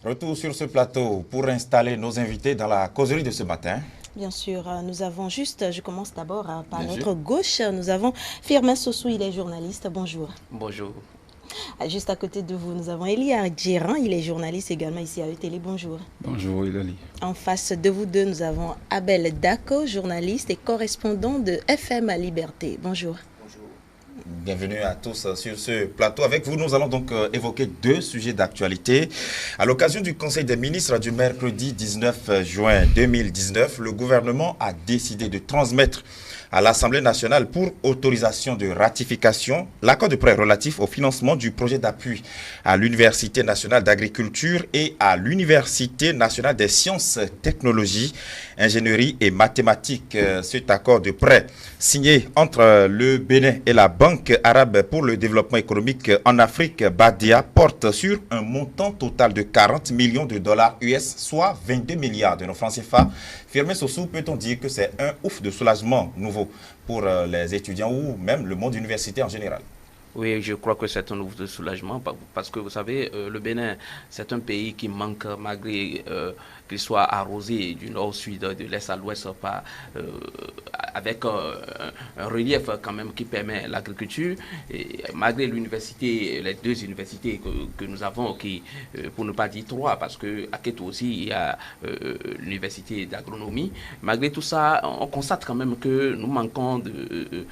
Retour sur ce plateau pour installer nos invités dans la causerie de ce matin. Bien sûr, nous avons juste, je commence d'abord par Bien sûr. notre gauche, nous avons Firmin Sossou, il est journaliste, bonjour. Bonjour. Juste à côté de vous, nous avons Elia Djiran, il est journaliste également ici à ETélé, bonjour. Bonjour Hilali. En face de vous deux, nous avons Abel Dako, journaliste et correspondant de FM à Liberté, bonjour. Bienvenue à tous sur ce plateau. Avec vous, nous allons donc évoquer deux sujets d'actualité. À l'occasion du Conseil des ministres du mercredi 19 juin 2019, le gouvernement a décidé de transmettre à l'Assemblée nationale pour autorisation de ratification l'accord de prêt relatif au financement du projet d'appui à l'Université nationale d'agriculture et à l'Université nationale des sciences, technologies, ingénierie et mathématiques. Cet accord de prêt signé entre le Bénin et la Banque arabe pour le développement économique en Afrique, BADIA, porte sur un montant total de 40 millions de dollars US, soit 22 milliards de nos francs CFA. Firmin Sossou, peut-on dire que c'est un ouf de soulagement nouveau pour les étudiants ou même le monde universitaire en général? Oui, je crois que c'est un ouf de soulagement parce que vous savez, le Bénin, c'est un pays qui manque, malgré qu'il soit arrosé du nord au sud, de l'est à l'ouest, avec un relief quand même qui permet l'agriculture. Et malgré l'université, les deux universités que nous avons, qui, pour ne pas dire trois, parce qu'à Kétou aussi, il y a l'université d'agronomie. Malgré tout ça, on constate quand même que nous manquons de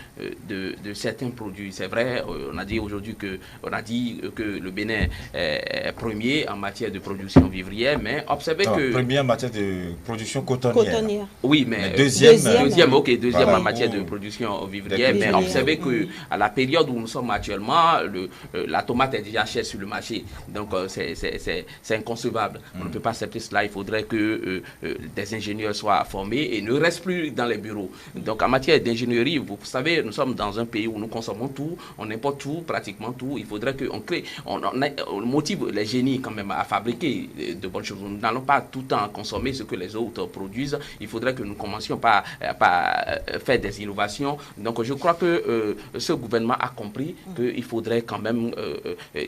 certains produits. C'est vrai, on a dit aujourd'hui que le Bénin est premier en matière de production vivrière, mais observez que Premier en matière de production cotonnière. Oui, mais deuxième voilà, en matière de production vivrière, mais observez que à la période où nous sommes actuellement, la tomate est déjà chère sur le marché, donc c'est inconcevable. On ne peut pas accepter cela. Il faudrait que des ingénieurs soient formés et ne restent plus dans les bureaux. Donc en matière d'ingénierie, vous savez, nous sommes dans un pays où nous consommons tout, on importe tout, pratiquement tout. Il faudrait qu'on crée, on motive les génies quand même à fabriquer de bonnes choses. Nous n'allons pas tout le temps consommer ce que les autres produisent. Il faudrait que nous commencions par faire des innovations. Donc je crois que ce gouvernement a compris qu'il faudrait quand même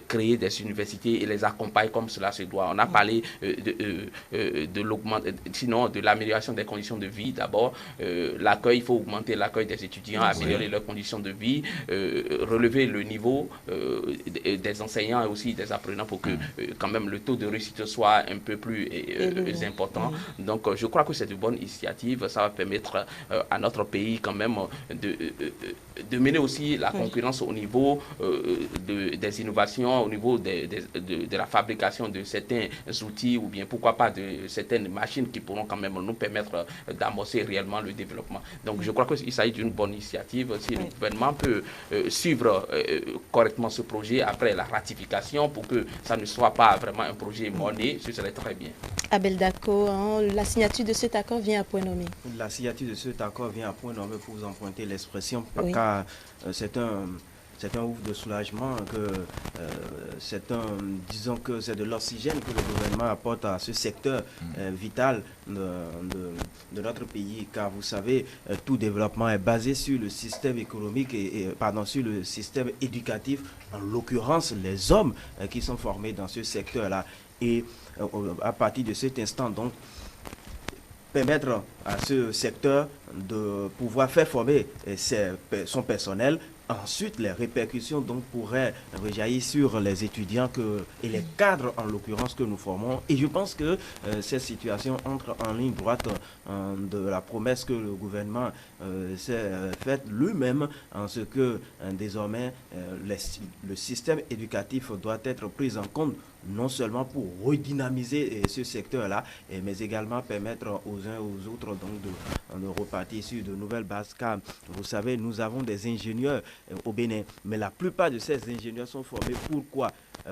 créer des universités et les accompagner comme cela se doit. On a parlé de l'amélioration des conditions de vie d'abord. L'accueil, il faut augmenter l'accueil des étudiants, améliorer leurs conditions de vie, relever le niveau des enseignants et aussi des apprenants pour que quand même le taux de réussite soit un peu plus important. Donc je crois que c'est une bonne initiative. Ça va permettre à notre pays quand même de mener aussi la concurrence au niveau des innovations, au niveau de la fabrication de certains outils ou bien pourquoi pas de certaines machines qui pourront quand même nous permettre d'amorcer réellement le développement. Donc je crois qu'il s'agit d'une bonne initiative. Si le gouvernement peut suivre correctement ce projet après la ratification pour que ça ne soit pas vraiment un projet monnaie, ce serait très bien. Abel Dako, la signature de cet accord vient à point nommé. La signature de cet accord vient à point nommé pour vous emprunter l'expression, Oui. car c'est un ouf de soulagement, disons que c'est de l'oxygène que le gouvernement apporte à ce secteur vital de notre pays, car vous savez, tout développement est basé sur le système économique sur le système éducatif, en l'occurrence les hommes qui sont formés dans ce secteur-là. Et à partir de cet instant, donc, permettre à ce secteur de pouvoir faire former son personnel. Ensuite, les répercussions donc pourraient rejaillir sur les étudiants et les cadres en l'occurrence que nous formons. Et je pense que cette situation entre en ligne droite de la promesse que le gouvernement s'est faite lui-même, en ce que désormais le système éducatif doit être pris en compte non seulement pour redynamiser ce secteur-là, mais également permettre aux uns et aux autres donc de repartir sur de nouvelles bases. Car vous savez, nous avons des ingénieurs au Bénin, mais la plupart de ces ingénieurs sont formés pour quoi?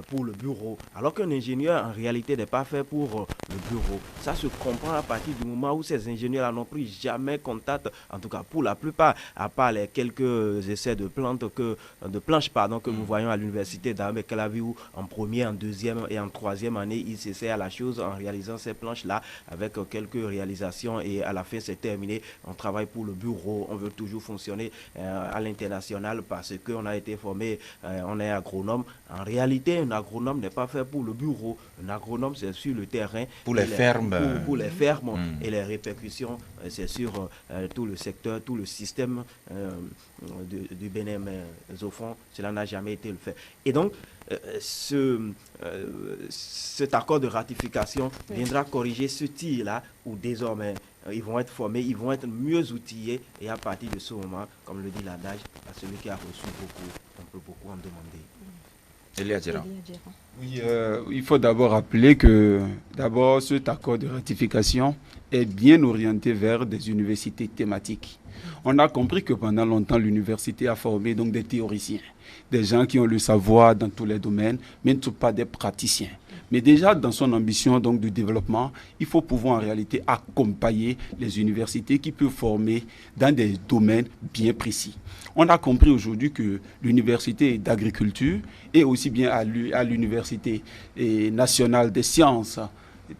Pour le bureau. Alors qu'un ingénieur, en réalité, n'est pas fait pour le bureau. Ça se comprend à partir du moment où ces ingénieurs n'ont pris jamais contact, en tout cas pour la plupart, à part les quelques essais de planches que nous voyons à l'université d'Amé-Calavi, où en première, en deuxième et en troisième année, ils s'essaient à la chose en réalisant ces planches-là avec quelques réalisations, et à la fin c'est terminé. On travaille pour le bureau, on veut toujours fonctionner à l'international parce qu'on a été formé, on est agronome. En réalité, un agronome n'est pas fait pour le bureau. Un agronome, c'est sur le terrain. Pour les fermes. Pour les fermes. Et les répercussions, c'est sur tout le secteur, tout le système du Bénin. Mais au fond, cela n'a jamais été le fait. Et donc, cet accord de ratification viendra corriger ce tir-là où désormais ils vont être formés, ils vont être mieux outillés, et à partir de ce moment, comme le dit l'adage, à celui qui a reçu beaucoup, on peut beaucoup en demander. Elia Djera. Oui, il faut d'abord rappeler que cet accord de ratification est bien orienté vers des universités thématiques. On a compris que pendant longtemps, l'université a formé donc des théoriciens, des gens qui ont le savoir dans tous les domaines, mais ne sont pas des praticiens. Mais déjà, dans son ambition donc, de développement, il faut pouvoir en réalité accompagner les universités qui peuvent former dans des domaines bien précis. On a compris aujourd'hui que l'université d'agriculture et aussi bien à l'université nationale des sciences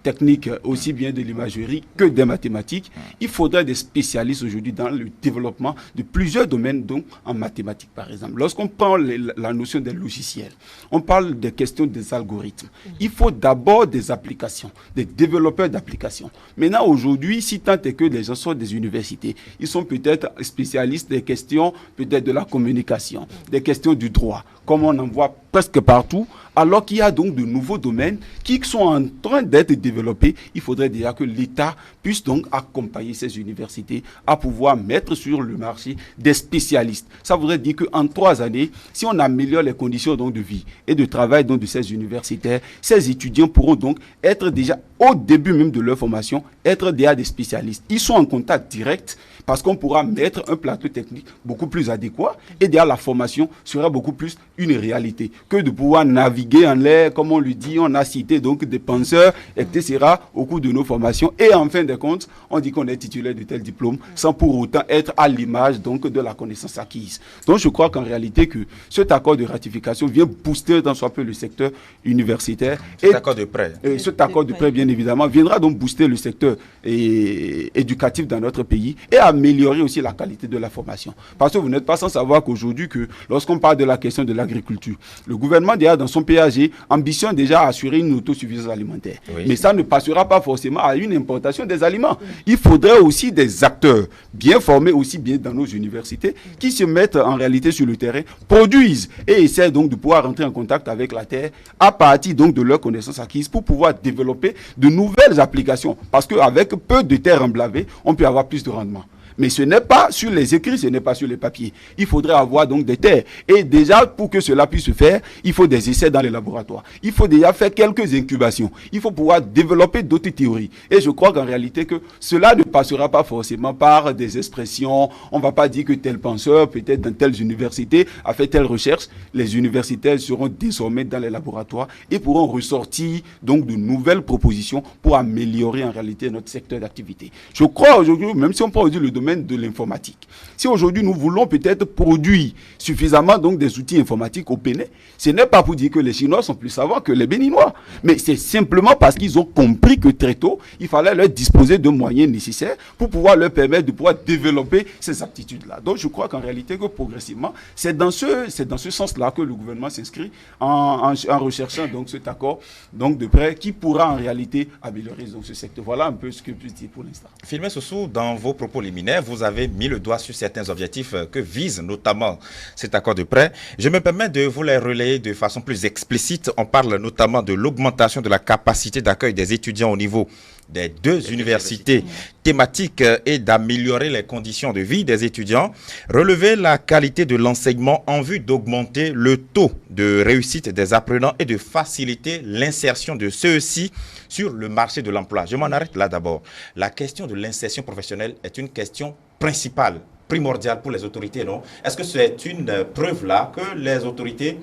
techniques, aussi bien de l'imagerie que des mathématiques, il faudrait des spécialistes aujourd'hui dans le développement de plusieurs domaines, donc en mathématiques par exemple. Lorsqu'on prend la notion des logiciels, on parle des questions des algorithmes. Il faut d'abord des applications, des développeurs d'applications. Maintenant aujourd'hui, si tant est que les gens sortent des universités, ils sont peut-être spécialistes des questions peut-être de la communication, des questions du droit, comme on en voit presque partout, alors qu'il y a donc de nouveaux domaines qui sont en train d'être développés. Il faudrait déjà que l'État puisse donc accompagner ces universités à pouvoir mettre sur le marché des spécialistes. Ça voudrait dire qu'en 3 années, si on améliore les conditions donc de vie et de travail donc de ces universitaires, ces étudiants pourront donc être déjà au début même de leur formation, être déjà des spécialistes. Ils sont en contact direct parce qu'on pourra mettre un plateau technique beaucoup plus adéquat, et déjà la formation sera beaucoup plus une réalité que de pouvoir naviguer en l'air, comme on le dit. On a cité donc des penseurs, etc. au cours de nos formations, et en fin de compte, on dit qu'on est titulaire de tel diplôme sans pour autant être à l'image donc de la connaissance acquise. Donc je crois qu'en réalité que cet accord de ratification vient booster dans soit peu le secteur universitaire. Cet accord de prêt. Cet accord de prêt, bien évidemment, viendra donc booster le secteur éducatif dans notre pays et améliorer aussi la qualité de la formation. Parce que vous n'êtes pas sans savoir qu'aujourd'hui, que lorsqu'on parle de la question de l'agriculture, le gouvernement déjà dans son PAG ambitionne déjà à assurer une autosuffisance alimentaire. Oui. Mais ça ne passera pas forcément à une importation des aliments. Il faudrait aussi des acteurs bien formés, aussi bien dans nos universités, qui se mettent en réalité sur le terrain, produisent et essaient donc de pouvoir rentrer en contact avec la terre à partir donc de leurs connaissances acquises pour pouvoir développer de nouvelles applications. Parce qu'avec peu de terres emblavées, on peut avoir plus de rendement. Mais ce n'est pas sur les écrits, ce n'est pas sur les papiers. Il faudrait avoir donc des terres. Et déjà, pour que cela puisse se faire, il faut des essais dans les laboratoires. Il faut déjà faire quelques incubations. Il faut pouvoir développer d'autres théories. Et je crois qu'en réalité, que cela ne passera pas forcément par des expressions. On ne va pas dire que tel penseur, peut-être dans telle université, a fait telle recherche. Les universitaires seront désormais dans les laboratoires et pourront ressortir donc de nouvelles propositions pour améliorer en réalité notre secteur d'activité. Je crois aujourd'hui, même si on prend aujourd'hui le domaine de l'informatique. Si aujourd'hui nous voulons peut-être produire suffisamment donc des outils informatiques au Bénin, ce n'est pas pour dire que les Chinois sont plus savants que les Béninois, mais c'est simplement parce qu'ils ont compris que très tôt, il fallait leur disposer de moyens nécessaires pour pouvoir leur permettre de pouvoir développer ces aptitudes-là. Donc je crois qu'en réalité que progressivement, c'est dans ce sens-là que le gouvernement s'inscrit en recherchant donc cet accord donc de prêt qui pourra en réalité améliorer donc ce secteur. Voilà un peu ce que je peux dire pour l'instant. Philmé Soussou, dans vos propos liminaires, vous avez mis le doigt sur certains objectifs que vise notamment cet accord de prêt. Je me permets de vous les relayer de façon plus explicite. On parle notamment de l'augmentation de la capacité d'accueil des étudiants au niveau des 2 universités thématiques et d'améliorer les conditions de vie des étudiants, relever la qualité de l'enseignement en vue d'augmenter le taux de réussite des apprenants et de faciliter l'insertion de ceux-ci sur le marché de l'emploi. Je m'en arrête là d'abord. La question de l'insertion professionnelle est une question principale, primordiale pour les autorités, non? Est-ce que c'est une preuve là que les autorités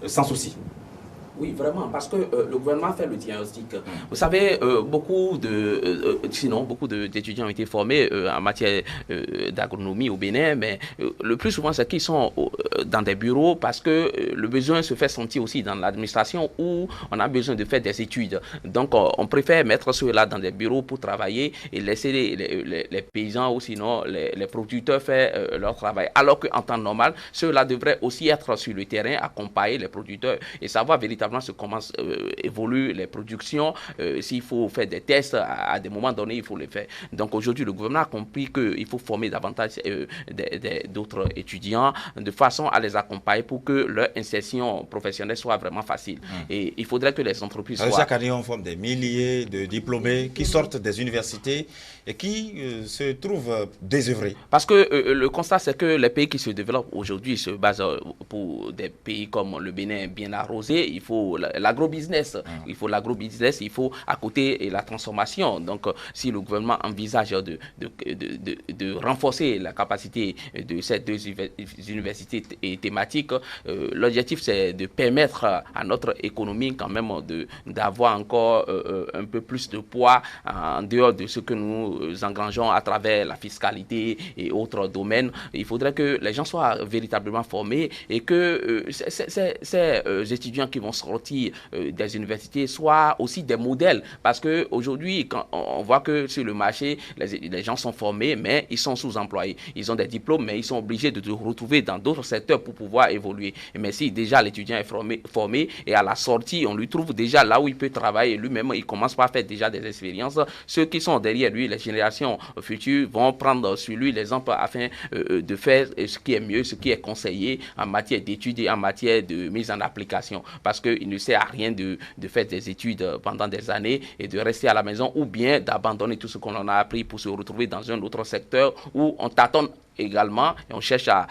s'en soucient? Oui, vraiment, parce que le gouvernement fait le diagnostic. Vous savez, beaucoup d'étudiants ont été formés en matière d'agronomie au Bénin, mais le plus souvent, c'est qu'ils sont dans des bureaux parce que le besoin se fait sentir aussi dans l'administration où on a besoin de faire des études. Donc, on préfère mettre ceux-là dans des bureaux pour travailler et laisser les paysans ou sinon les producteurs faire leur travail. Alors qu'en temps normal, ceux-là devraient aussi être sur le terrain, accompagner les producteurs et savoir véritablement comment évoluent les productions. S'il faut faire des tests, à des moments donnés, il faut les faire. Donc aujourd'hui, le gouvernement a compris qu'il faut former davantage d'autres étudiants de façon à les accompagner pour que leur insertion professionnelle soit vraiment facile. Et il faudrait que les entreprises soient... Chaque année, on forme des milliers de diplômés qui sortent des universités et qui se trouvent désœuvrés. Parce que le constat, c'est que les pays qui se développent aujourd'hui se basent pour des pays comme le Bénin bien arrosé. Il faut l'agrobusiness. Il faut l'agrobusiness, il faut à côté la transformation. Donc, si le gouvernement envisage de renforcer la capacité de ces deux universités thématiques, l'objectif, c'est de permettre à notre économie quand même d'avoir encore un peu plus de poids en dehors de ce que nous engrangeons à travers la fiscalité et autres domaines. Il faudrait que les gens soient véritablement formés et que ces étudiants qui vont sortir des universités soient aussi des modèles. Parce qu'aujourd'hui, on voit que sur le marché, les gens sont formés, mais ils sont sous-employés. Ils ont des diplômes, mais ils sont obligés de se retrouver dans d'autres secteurs pour pouvoir évoluer. Mais si déjà l'étudiant est formé et à la sortie, on lui trouve déjà là où il peut travailler, lui-même, il commence par faire déjà des expériences. Ceux qui sont derrière lui, les générations futures, vont prendre sur lui l'exemple afin de faire ce qui est mieux, ce qui est conseillé en matière d'études et en matière de mise en application. Parce qu'il ne sert à rien de faire des études pendant des années et de rester à la maison ou bien d'abandonner tout ce qu'on en a appris pour se retrouver dans un autre secteur où on tâtonne également et on cherche à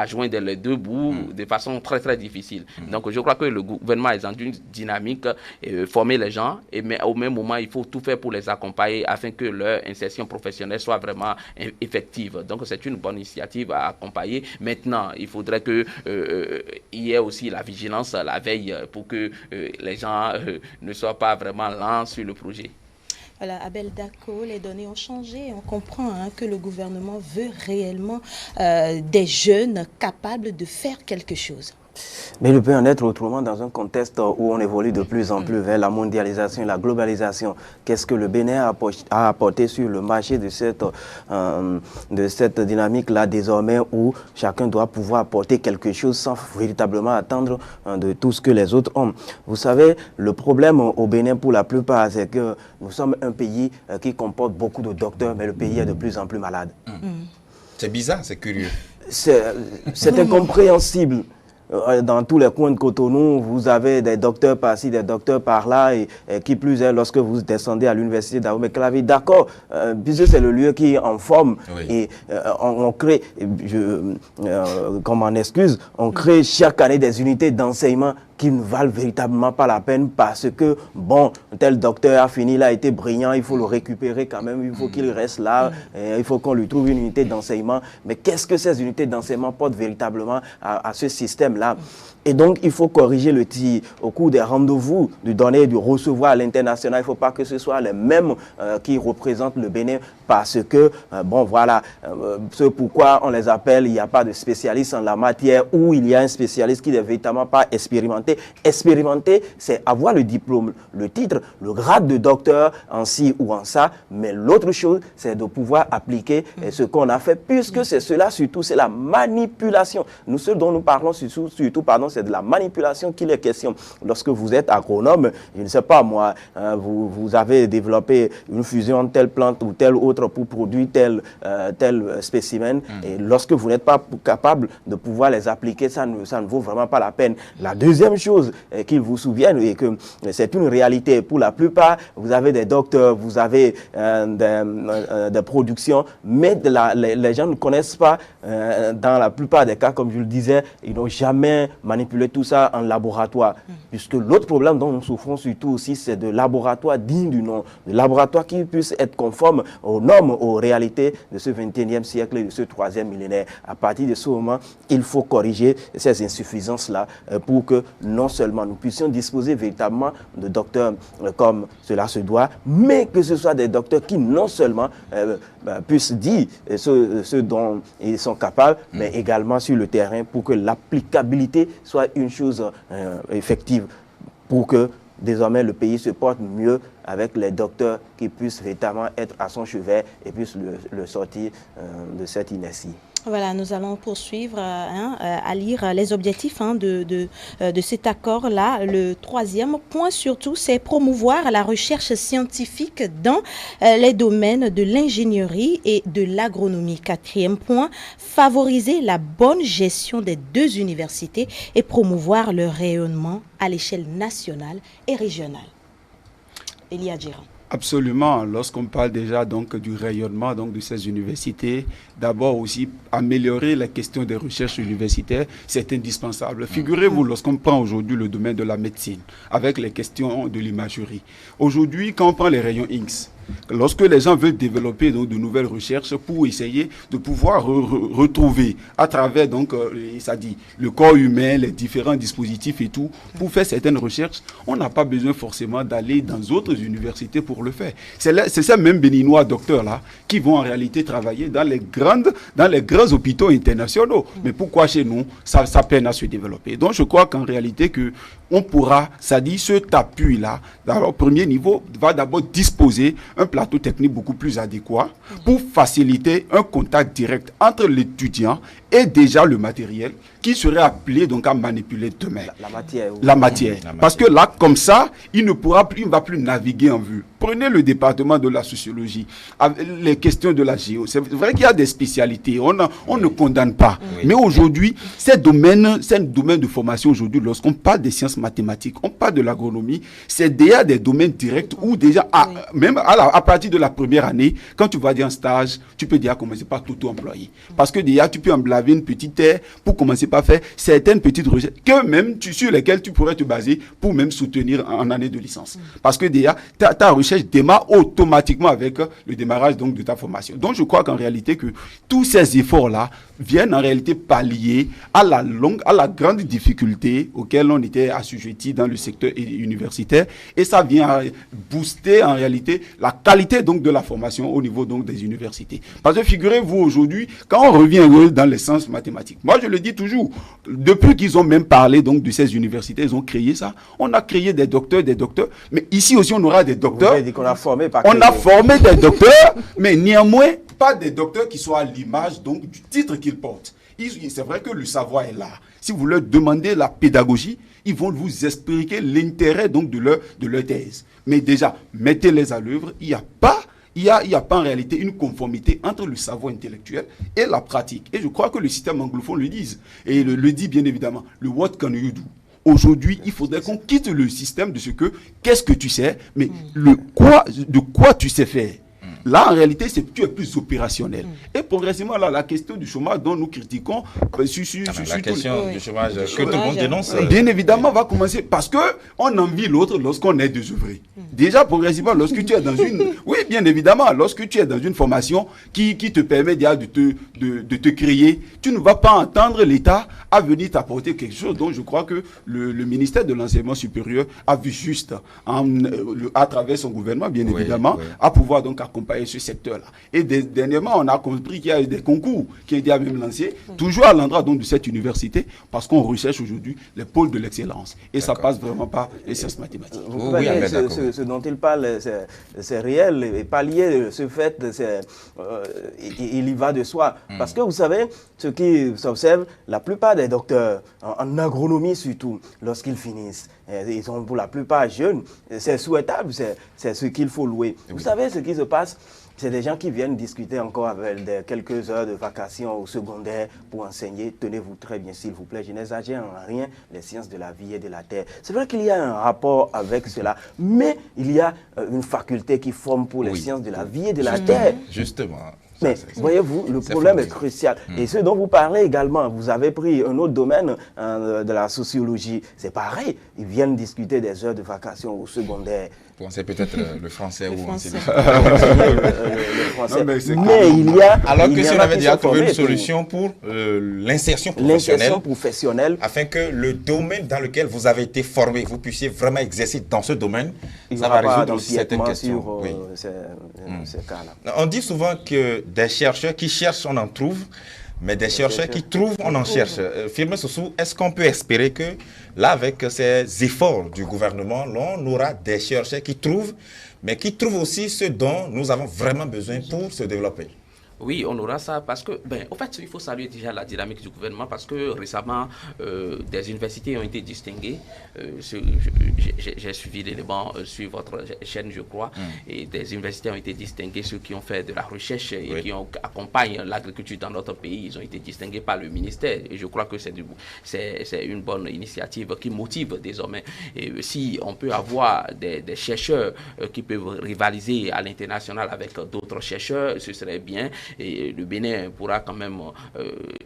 joindre les deux bouts de façon très très difficile. Donc je crois que le gouvernement est dans une dynamique, former les gens, mais au même moment il faut tout faire pour les accompagner afin que leur insertion professionnelle soit vraiment effective. Donc c'est une bonne initiative à accompagner. Maintenant il faudrait qu'il y ait aussi la vigilance, la veille pour que les gens ne soient pas vraiment lents sur le projet. Voilà, Abel Dako, les données ont changé. On comprend que le gouvernement veut réellement des jeunes capables de faire quelque chose. Mais il peut en être autrement dans un contexte où on évolue de plus en plus vers la mondialisation et la globalisation. Qu'est-ce que le Bénin a apporté sur le marché de cette dynamique-là désormais où chacun doit pouvoir apporter quelque chose sans véritablement attendre de tout ce que les autres ont. Vous savez, le problème au Bénin pour la plupart, c'est que nous sommes un pays qui comporte beaucoup de docteurs, mais le pays est de plus en plus malade. C'est bizarre, c'est curieux. C'est incompréhensible. Dans tous les coins de Cotonou, vous avez des docteurs par-ci, des docteurs par-là, et qui plus est, lorsque vous descendez à l'université d'Ahomey-Clavé, d'accord, puisque c'est le lieu qui en forme, et on crée, comme en excuse, on crée chaque année des unités d'enseignement qui ne valent véritablement pas la peine parce que, bon, tel docteur a fini, il a été brillant, il faut le récupérer quand même, il faut qu'il reste là, il faut qu'on lui trouve une unité d'enseignement. Mais qu'est-ce que ces unités d'enseignement portent véritablement à ce système-là? Et donc, il faut corriger le tir au cours des rendez-vous, du donner et du recevoir à l'international. Il ne faut pas que ce soit les mêmes qui représentent le Bénin parce que, bon, voilà, ce pourquoi on les appelle, il n'y a pas de spécialiste en la matière ou il y a un spécialiste qui n'est véritablement pas expérimenté. Expérimenté, c'est avoir le diplôme, le titre, le grade de docteur en ci ou en ça, mais l'autre chose, c'est de pouvoir appliquer ce qu'on a fait, puisque c'est cela surtout, c'est la manipulation. Nous, ce dont nous parlons surtout pardon, c'est de la manipulation qu'il est question. Lorsque vous êtes agronome, je ne sais pas moi, vous avez développé une fusion telle plante ou telle autre pour produire tel spécimen, et lorsque vous n'êtes pas capable de pouvoir les appliquer, ça ne vaut vraiment pas la peine. La deuxième chose qu'il vous souvienne, et que c'est une réalité pour la plupart, vous avez des docteurs, vous avez des productions, mais les gens ne connaissent pas, dans la plupart des cas, comme je le disais, ils n'ont jamais manipulé tout ça en laboratoire. Puisque l'autre problème dont nous souffrons surtout aussi, c'est de laboratoires dignes du nom, de laboratoires qui puissent être conformes aux normes, aux réalités de ce 21e siècle et de ce 3e millénaire. À partir de ce moment, il faut corriger ces insuffisances-là pour que non seulement nous puissions disposer véritablement de docteurs comme cela se doit, mais que ce soit des docteurs qui non seulement puissent dire ce dont ils sont capables, mais également sur le terrain pour que l'applicabilité soit une chose effective, pour que désormais le pays se porte mieux avec les docteurs qui puissent véritablement être à son chevet et puissent le sortir de cette inertie. Voilà, nous allons poursuivre à lire les objectifs de cet accord-là. Le troisième point surtout, c'est promouvoir la recherche scientifique dans les domaines de l'ingénierie et de l'agronomie. Quatrième point, favoriser la bonne gestion des deux universités et promouvoir leur rayonnement à l'échelle nationale et régionale. Elia Djiran. Absolument. Lorsqu'on parle déjà donc du rayonnement donc de ces universités, d'abord aussi améliorer la question des recherches universitaires, c'est indispensable. Figurez-vous, lorsqu'on prend aujourd'hui le domaine de la médecine, avec les questions de l'imagerie. Aujourd'hui, quand on prend les rayons X, lorsque les gens veulent développer donc de nouvelles recherches pour essayer de pouvoir retrouver à travers donc ça dit le corps humain, les différents dispositifs et tout, pour faire certaines recherches, on n'a pas besoin forcément d'aller dans d'autres universités pour le faire. C'est ces mêmes béninois docteurs là qui vont en réalité travailler dans les grands hôpitaux internationaux. Mais pourquoi chez nous ça peine à se développer? Donc je crois qu'en réalité que on pourra, ça dit, cet appui-là, au premier niveau, va d'abord disposer un plateau technique beaucoup plus adéquat pour faciliter un contact direct entre l'étudiant et déjà le matériel qui serait appelé donc à manipuler demain. La matière. Parce que là, comme ça, il ne va plus naviguer en vue. Prenez le département de la sociologie, avec les questions de la géo. C'est vrai qu'il y a des spécialités, on ne condamne pas. Oui. Mais aujourd'hui, c'est un domaine de formation aujourd'hui, lorsqu'on parle des sciences mathématiques, on parle de l'agronomie, c'est déjà des domaines directs où déjà, même à partir de la première année, quand tu vas dire un stage, tu peux déjà commencer par t'auto-employer. Parce que déjà, tu peux emblaver une petite terre pour commencer par faire certaines petites recherches que même sur lesquelles tu pourrais te baser pour même soutenir en année de licence. Parce que déjà, ta recherche démarre automatiquement avec le démarrage donc de ta formation. Donc je crois qu'en réalité que tous ces efforts-là viennent en réalité pallier à la grande difficulté auquel on était assujetti dans le secteur universitaire, et ça vient booster en réalité la qualité donc de la formation au niveau donc des universités. Parce que figurez-vous aujourd'hui, quand on revient dans les sciences mathématiques, moi je le dis toujours, depuis qu'ils ont même parlé donc de ces universités, ils ont créé ça, on a créé des docteurs, mais ici aussi on aura des docteurs. On a formé des docteurs, mais néanmoins pas des docteurs qui soient à l'image donc du titre qu'ils portent. C'est vrai que le savoir est là. Si vous leur demandez la pédagogie, ils vont vous expliquer l'intérêt donc de leur thèse. Mais déjà, mettez-les à l'œuvre, il n'y a pas en réalité une conformité entre le savoir intellectuel et la pratique. Et je crois que le système anglophone le dit. Et le dit bien évidemment. Le what can you do? Aujourd'hui, il faudrait qu'on quitte le système de qu'est-ce que tu sais, mais de quoi tu sais faire. Là, en réalité, tu es plus opérationnel. Et progressivement, là, la question du chômage dont nous critiquons... la question du chômage que tout le monde dénonce... Bien évidemment, va commencer parce qu'on envie l'autre lorsqu'on est désœuvré. Déjà, progressivement, lorsque tu es dans une... Oui, bien évidemment, lorsque tu es dans une formation qui te permet déjà de te créer, tu ne vas pas entendre l'État à venir t'apporter quelque chose. Donc, je crois que le ministère de l'Enseignement supérieur a vu juste, à travers son gouvernement, bien évidemment, à pouvoir donc accompagner ce secteur-là. Et dernièrement, on a compris qu'il y a eu des concours qui ont été même lancés, toujours à l'endroit donc de cette université, parce qu'on recherche aujourd'hui les pôles de l'excellence. Et ça passe vraiment par les sciences mathématiques. Ce dont il parle, c'est réel, et pallier ce fait, il y va de soi. Parce que vous savez, ce qui s'observe, la plupart des docteurs, en agronomie surtout, lorsqu'ils finissent, ils sont pour la plupart jeunes, c'est souhaitable, c'est ce qu'il faut louer. Vous savez ce qui se passe? C'est des gens qui viennent discuter encore avec quelques heures de vacations au secondaire pour enseigner. Tenez-vous très bien, s'il vous plaît, je n'exagère en rien, les sciences de la vie et de la terre. C'est vrai qu'il y a un rapport avec cela, mais il y a une faculté qui forme pour les sciences de la vie et de la terre. Justement. Mais voyez-vous, le problème est crucial. Et ce dont vous parlez également, vous avez pris un autre domaine de la sociologie. C'est pareil, ils viennent discuter des heures de vacation au secondaire. Bon, c'est peut-être le français ou français. Le français. Non, mais il y a... Alors que si on avait déjà trouvé une solution pour l'insertion professionnelle, afin que le domaine dans lequel vous avez été formé, vous puissiez vraiment exercer dans ce domaine, ça va résoudre aussi certaines questions. Ces cas-là. On dit souvent que des chercheurs qui cherchent, on en trouve, mais des chercheurs qui trouvent, on en cherche. Firmin Sossou, est-ce qu'on peut espérer que, là, avec ces efforts du gouvernement, on aura des chercheurs qui trouvent, mais qui trouvent aussi ce dont nous avons vraiment besoin pour se développer? Oui, on aura ça parce que, en fait, il faut saluer déjà la dynamique du gouvernement parce que récemment, des universités ont été distinguées. J'ai suivi l'élément sur votre chaîne, je crois, et des universités ont été distinguées, ceux qui ont fait de la recherche et qui accompagnent l'agriculture dans notre pays, ils ont été distingués par le ministère. Et je crois que c'est une bonne initiative qui motive désormais. Et si on peut avoir des chercheurs qui peuvent rivaliser à l'international avec d'autres chercheurs, ce serait bien. Et le Bénin pourra quand même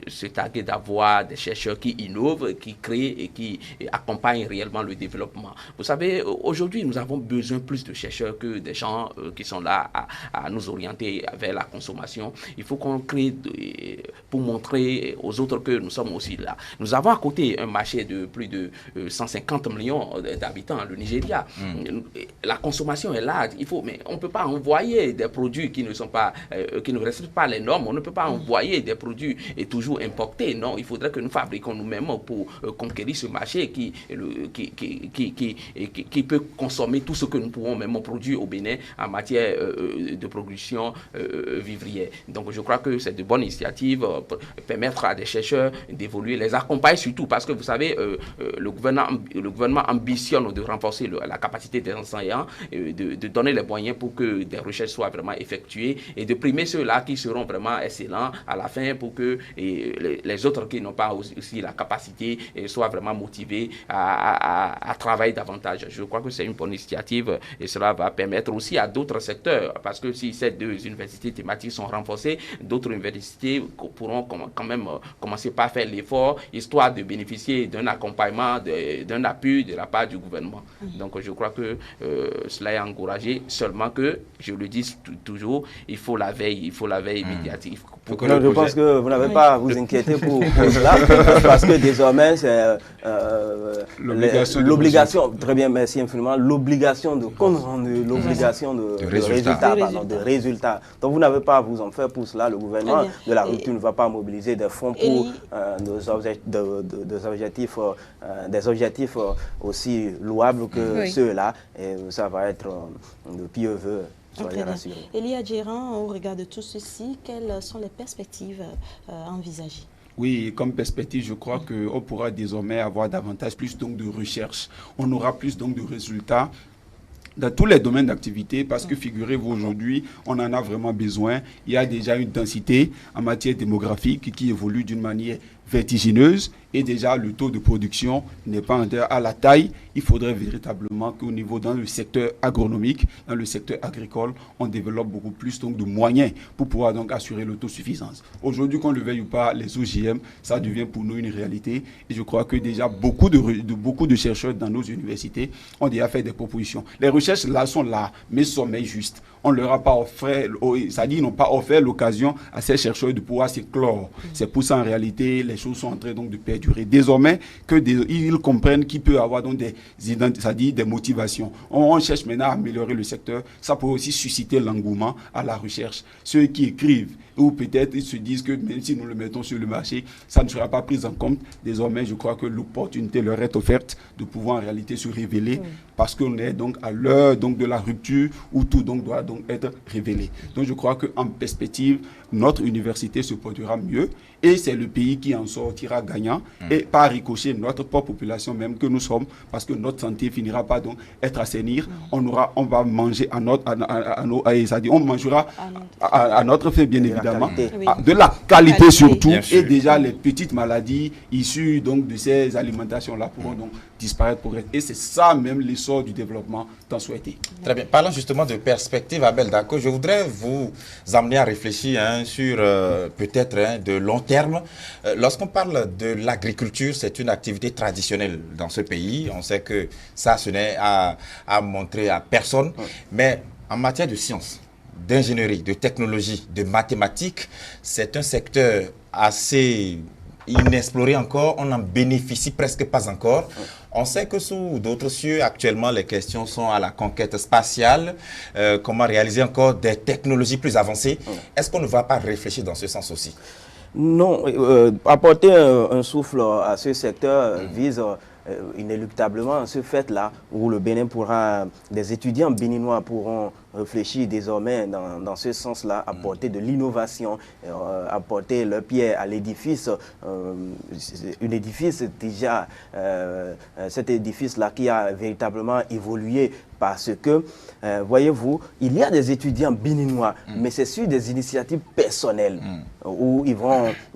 se targuer d'avoir des chercheurs qui innovent, qui créent et qui accompagnent réellement le développement. Vous savez, aujourd'hui, nous avons besoin plus de chercheurs que des gens qui sont là à nous orienter vers la consommation. Il faut qu'on crée pour montrer aux autres que nous sommes aussi là. Nous avons à côté un marché de plus de 150 millions d'habitants, le Nigeria. La consommation est là, mais on ne peut pas envoyer des produits qui ne sont pas, qui ne respectent pas les normes. On ne peut pas envoyer des produits et toujours importés. Non, il faudrait que nous fabriquions nous-mêmes pour conquérir ce marché qui peut consommer tout ce que nous pouvons même produire au Bénin en matière de production vivrière. Donc je crois que c'est de bonnes initiatives pour permettre à des chercheurs d'évoluer, les accompagner surtout parce que vous savez, le gouvernement ambitionne de renforcer la capacité des enseignants, de donner les moyens pour que des recherches soient vraiment effectuées et de primer ceux-là qui seront vraiment excellents à la fin pour que les autres qui n'ont pas aussi la capacité soient vraiment motivés à travailler davantage. Je crois que c'est une bonne initiative et cela va permettre aussi à d'autres secteurs parce que si ces deux universités thématiques sont renforcées, d'autres universités pourront quand même commencer par faire l'effort histoire de bénéficier d'un accompagnement, d'un appui de la part du gouvernement. Donc je crois que cela est encouragé, seulement que, je le dis toujours, il faut la veille médiatique. Je pense que vous n'avez pas à vous inquiéter pour cela, parce que désormais, c'est l'obligation, très bien, merci infiniment, l'obligation de compte rendu, l'obligation de résultats. Donc vous n'avez pas à vous en faire pour cela. Le gouvernement de la rupture ne va pas mobiliser des fonds pour des objectifs aussi louables que ceux-là. Et ça va être de pieux vœux. Elie Adjérand, au regard de tout ceci, quelles sont les perspectives envisagées? Oui, comme perspective, je crois qu'on pourra désormais avoir davantage plus donc de recherche. On aura plus donc de résultats dans tous les domaines d'activité, parce que figurez-vous, aujourd'hui, on en a vraiment besoin. Il y a déjà une densité en matière démographique qui évolue d'une manière vertigineuse et déjà le taux de production n'est pas à la taille. Il faudrait véritablement qu'au niveau dans le secteur agronomique, dans le secteur agricole, on développe beaucoup plus donc, de moyens pour pouvoir donc assurer l'autosuffisance. Aujourd'hui, qu'on le veuille ou pas, les OGM, ça devient pour nous une réalité et je crois que déjà beaucoup de chercheurs dans nos universités ont déjà fait des propositions. Les recherches là sont là, mais sommeil juste. On ne leur a pas offert, c'est-à-dire ils n'ont pas offert l'occasion à ces chercheurs de pouvoir s'éclore. C'est pour ça en réalité les choses sont en train donc de perdurer. Désormais, ils comprennent qu'il peut avoir donc des motivations. On cherche maintenant à améliorer le secteur. Ça peut aussi susciter l'engouement à la recherche. Ceux qui écrivent, ou peut-être ils se disent que même si nous le mettons sur le marché, ça ne sera pas pris en compte. Désormais, je crois que l'opportunité leur est offerte de pouvoir en réalité se révéler parce qu'on est donc à l'heure donc de la rupture où tout donc doit donc être révélé. Donc je crois qu'en perspective, notre université se produira mieux et c'est le pays qui en sortira gagnant et par ricochet notre propre population même que nous sommes parce que notre santé finira par donc être assainie. On va manger on mangera à notre fait bien évidemment de la qualité surtout et déjà les petites maladies issues donc de ces alimentations là pourront donc disparaître et c'est ça même l'essor du développement tant souhaité. Très bien. Parlons justement de perspectives Abel Dako, je voudrais vous amener à réfléchir sur peut-être de long terme. Lorsqu'on parle de l'agriculture, c'est une activité traditionnelle dans ce pays. On sait que ça, ce n'est à montrer à personne. Mais en matière de sciences, d'ingénierie, de technologie, de mathématiques, c'est un secteur assez inexploré encore, on n'en bénéficie presque pas encore. On sait que sous d'autres cieux, actuellement, les questions sont à la conquête spatiale, comment réaliser encore des technologies plus avancées. Est-ce qu'on ne va pas réfléchir dans ce sens aussi? Non, apporter un souffle à ce secteur vise inéluctablement ce fait-là où le Bénin pourra, des étudiants béninois pourront réfléchir désormais dans ce sens-là, apporter de l'innovation, apporter leur pierre à l'édifice, un édifice déjà, cet édifice-là qui a véritablement évolué parce que, voyez-vous, il y a des étudiants béninois, mais c'est sur des initiatives personnelles où ils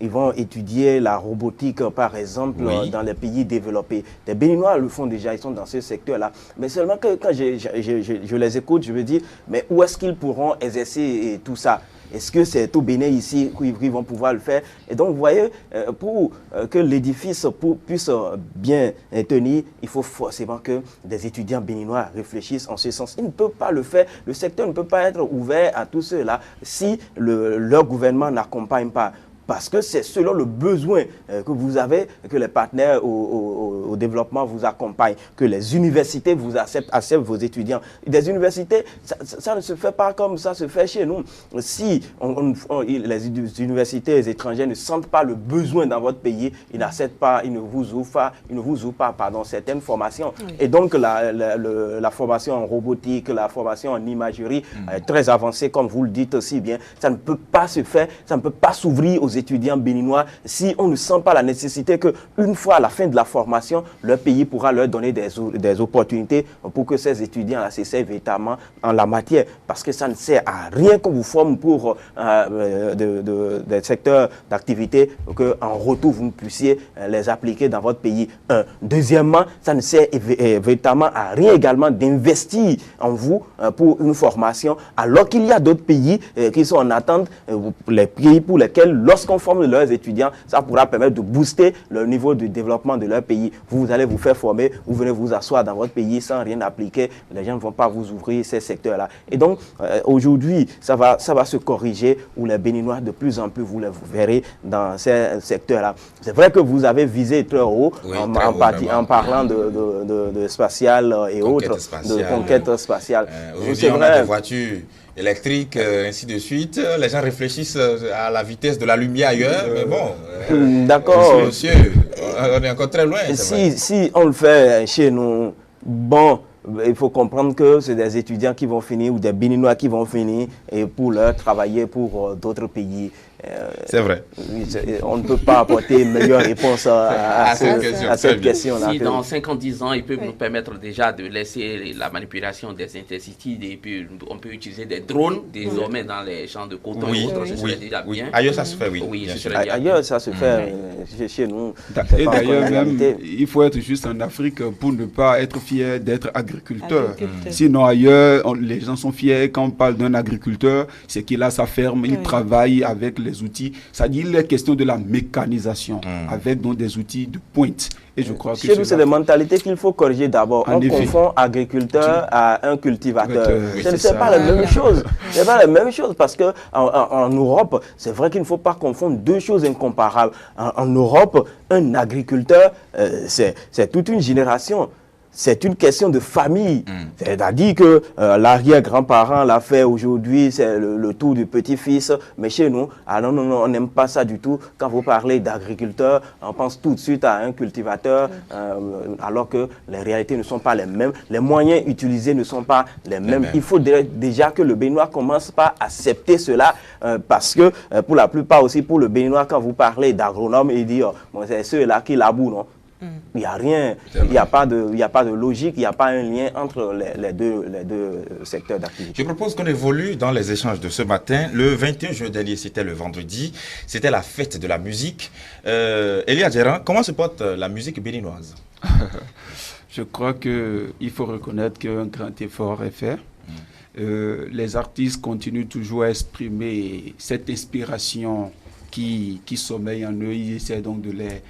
vont étudier la robotique, par exemple, dans les pays développés. Les Béninois le font déjà, ils sont dans ce secteur-là. Mais seulement que quand je les écoute, je me dis, mais où est-ce qu'ils pourront exercer tout ça? Est-ce que c'est au Bénin ici qu'ils vont pouvoir le faire? Et donc, vous voyez, pour que l'édifice puisse bien tenir, il faut forcément que des étudiants béninois réfléchissent en ce sens. Ils ne peuvent pas le faire. Le secteur ne peut pas être ouvert à tous ceux-là si leur gouvernement n'accompagne pas. Parce que c'est selon le besoin que vous avez que les partenaires au développement vous accompagnent, que les universités vous acceptent vos étudiants. Des universités, ça ne se fait pas comme ça se fait chez nous. Si les universités étrangères ne sentent pas le besoin dans votre pays, ils n'acceptent pas, ils ne vous ouvrent pas certaines formations. Oui. Et donc la formation en robotique, la formation en imagerie, très avancée, comme vous le dites aussi bien, ça ne peut pas se faire, ça ne peut pas s'ouvrir aux étudiants béninois si on ne sent pas la nécessité qu'une fois à la fin de la formation, leur pays pourra leur donner des opportunités pour que ces étudiants s'essayent véritablement en la matière. Parce que ça ne sert à rien qu'on vous forme pour des secteurs d'activité, qu'en retour, vous ne puissiez les appliquer dans votre pays. Deuxièmement, ça ne sert véritablement à rien également d'investir en vous pour une formation, alors qu'il y a d'autres pays qui sont en attente, les pays pour lesquels, lorsqu'on forme leurs étudiants, ça pourra permettre de booster le niveau de développement de leur pays. Vous allez vous faire former, vous venez vous asseoir dans votre pays sans rien appliquer, les gens ne vont pas vous ouvrir ces secteurs-là. Et donc, aujourd'hui, ça va se corriger, où les Béninois, de plus en plus, vous les verrez dans ces secteurs-là. C'est vrai que vous avez visé très haut, en parlant de spatial et autres, de conquête spatiale. Aujourd'hui, on a des voitures électriques, ainsi de suite. Les gens réfléchissent à la vitesse de la lumière ailleurs, mais bon, d'accord. Monsieur, on est encore très loin. Si on le fait chez nous, bon, il faut comprendre que c'est des étudiants qui vont finir ou des Béninois qui vont finir et pour leur travailler pour d'autres pays. C'est vrai. On ne peut pas apporter une meilleure réponse à cette question-là. Si dans 50-10 ans, ils peuvent nous permettre déjà de laisser la manipulation des intercities, et puis on peut utiliser des drones désormais dans les champs de coton et autres, ce serait déjà bien. Ailleurs, ça se fait, ailleurs, ça se fait chez nous. Et d'ailleurs, même, il faut être juste en Afrique pour ne pas être fier d'être agriculteur. Sinon, ailleurs, les gens sont fiers quand on parle d'un agriculteur, c'est qu'il a sa ferme, il travaille avec les outils, c'est-à-dire il est question de la mécanisation avec donc des outils de pointe. Et je crois que chez nous, c'est des mentalités qu'il faut corriger d'abord. On confond agriculteur à un cultivateur. Ce n'est pas la même chose. Ce n'est pas la même chose parce que en Europe, c'est vrai qu'il ne faut pas confondre deux choses incomparables. En Europe, un agriculteur, c'est toute une génération. C'est une question de famille. C'est-à-dire que l'arrière-grand-parent l'a fait aujourd'hui, c'est le tour du petit-fils. Mais chez nous, non, on n'aime pas ça du tout. Quand vous parlez d'agriculteur, on pense tout de suite à un cultivateur, alors que les réalités ne sont pas les mêmes. Les moyens utilisés ne sont pas les mêmes. Il faut déjà que le Béninois commence par accepter cela, parce que pour la plupart aussi, pour le Béninois, quand vous parlez d'agronome, il dit, bon, c'est ceux-là qui labourent, non? Il n'y a rien, il n'y a pas de logique, il n'y a pas un lien entre les deux secteurs d'activité. Je propose qu'on évolue dans les échanges de ce matin. Le 21 juin dernier, c'était le vendredi, c'était la fête de la musique. Elia Djeran, comment se porte la musique béninoise? Je crois qu'il faut reconnaître qu'un grand effort est fait. les artistes continuent toujours à exprimer cette inspiration qui sommeille en eux. Ils essaient donc de les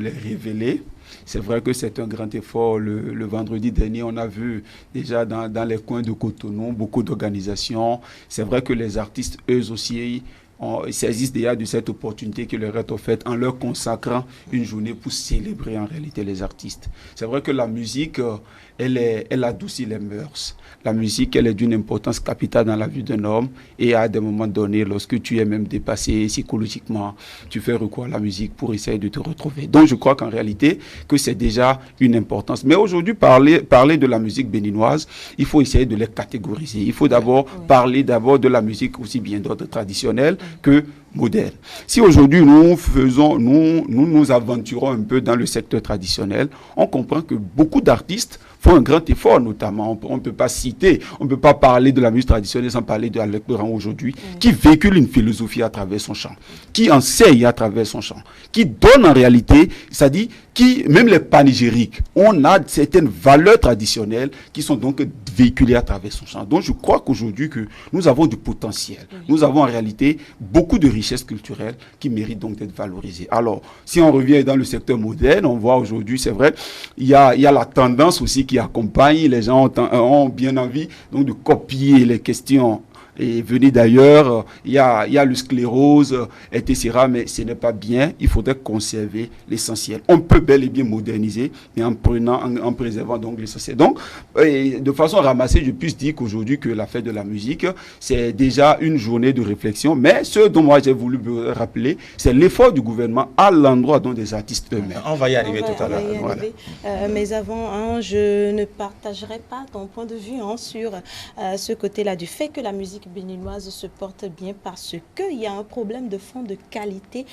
révéler. C'est vrai que c'est un grand effort. Le vendredi dernier, on a vu déjà dans les coins de Cotonou beaucoup d'organisations. C'est vrai que les artistes, eux aussi, saisissent déjà de cette opportunité qui leur est offerte en leur consacrant une journée pour célébrer en réalité les artistes. C'est vrai que la musique, elle adoucit les mœurs. La musique, elle est d'une importance capitale dans la vie d'un homme, et à des moments donnés, lorsque tu es même dépassé psychologiquement, tu fais recours à la musique pour essayer de te retrouver. Donc je crois qu'en réalité, que c'est déjà une importance. Mais aujourd'hui, parler de la musique béninoise, il faut essayer de les catégoriser. Il faut d'abord parler de la musique aussi bien d'ordre traditionnel que moderne. Si aujourd'hui nous nous aventurons un peu dans le secteur traditionnel, on comprend que beaucoup d'artistes font un grand effort, notamment. On ne peut pas citer, on ne peut pas parler de la musique traditionnelle sans parler de Alec Laurent aujourd'hui, qui véhicule une philosophie à travers son chant, qui enseigne à travers son chant, qui donne en réalité, c'est-à-dire même les panégyriques, on a certaines valeurs traditionnelles qui sont donc véhiculées à travers son chant. Donc je crois qu'aujourd'hui que nous avons du potentiel. Nous avons en réalité beaucoup de richesses culturelles qui méritent donc d'être valorisées. Alors, si on revient dans le secteur moderne, on voit aujourd'hui, c'est vrai, il y a la tendance aussi qui accompagne. Les gens ont bien envie donc de copier les questions et venir d'ailleurs. Il y a le sclérose, etc. Mais ce n'est pas bien. Il faudrait conserver l'essentiel. On peut bel et bien moderniser, mais en préservant donc l'essentiel. Donc, de façon ramassée, je puisse dire qu'aujourd'hui, que la fête de la musique, c'est déjà une journée de réflexion. Mais ce dont moi j'ai voulu me rappeler, c'est l'effort du gouvernement à l'endroit donc des artistes eux-mêmes. On va y arriver tout à l'heure. Voilà. Mais avant, je ne partagerai pas ton point de vue sur ce côté-là du fait que la musique béninoise se porte bien, parce qu'il y a un problème de fond de qualité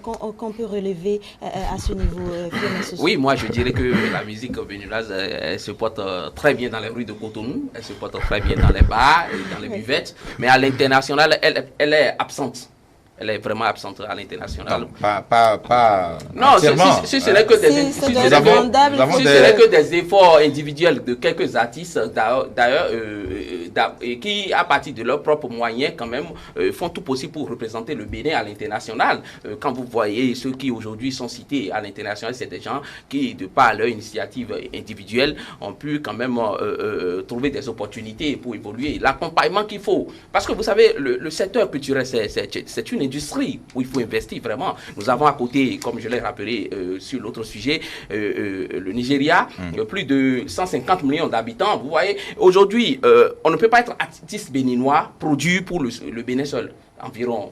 qu'on peut relever à ce niveau. Oui, moi je dirais que la musique béninoise elle se porte très bien dans les rues de Cotonou, elle se porte très bien dans les bars et dans les buvettes, mais à l'international, elle est absente. Elle est vraiment absente à l'international. Non, si ce n'est que des efforts individuels de quelques artistes, d'ailleurs, qui, à partir de leurs propres moyens, quand même, font tout possible pour représenter le Bénin à l'international. Quand vous voyez ceux qui aujourd'hui sont cités à l'international, c'est des gens qui, de par leur initiative individuelle, ont pu quand même trouver des opportunités pour évoluer. L'accompagnement qu'il faut. Parce que vous savez, le secteur culturel, c'est une industrie où il faut investir vraiment. Nous avons à côté, comme je l'ai rappelé sur l'autre sujet, le Nigeria, plus de 150 millions d'habitants. Vous voyez, aujourd'hui, on ne peut pas être artiste béninois produit pour le Bénin seul. Environ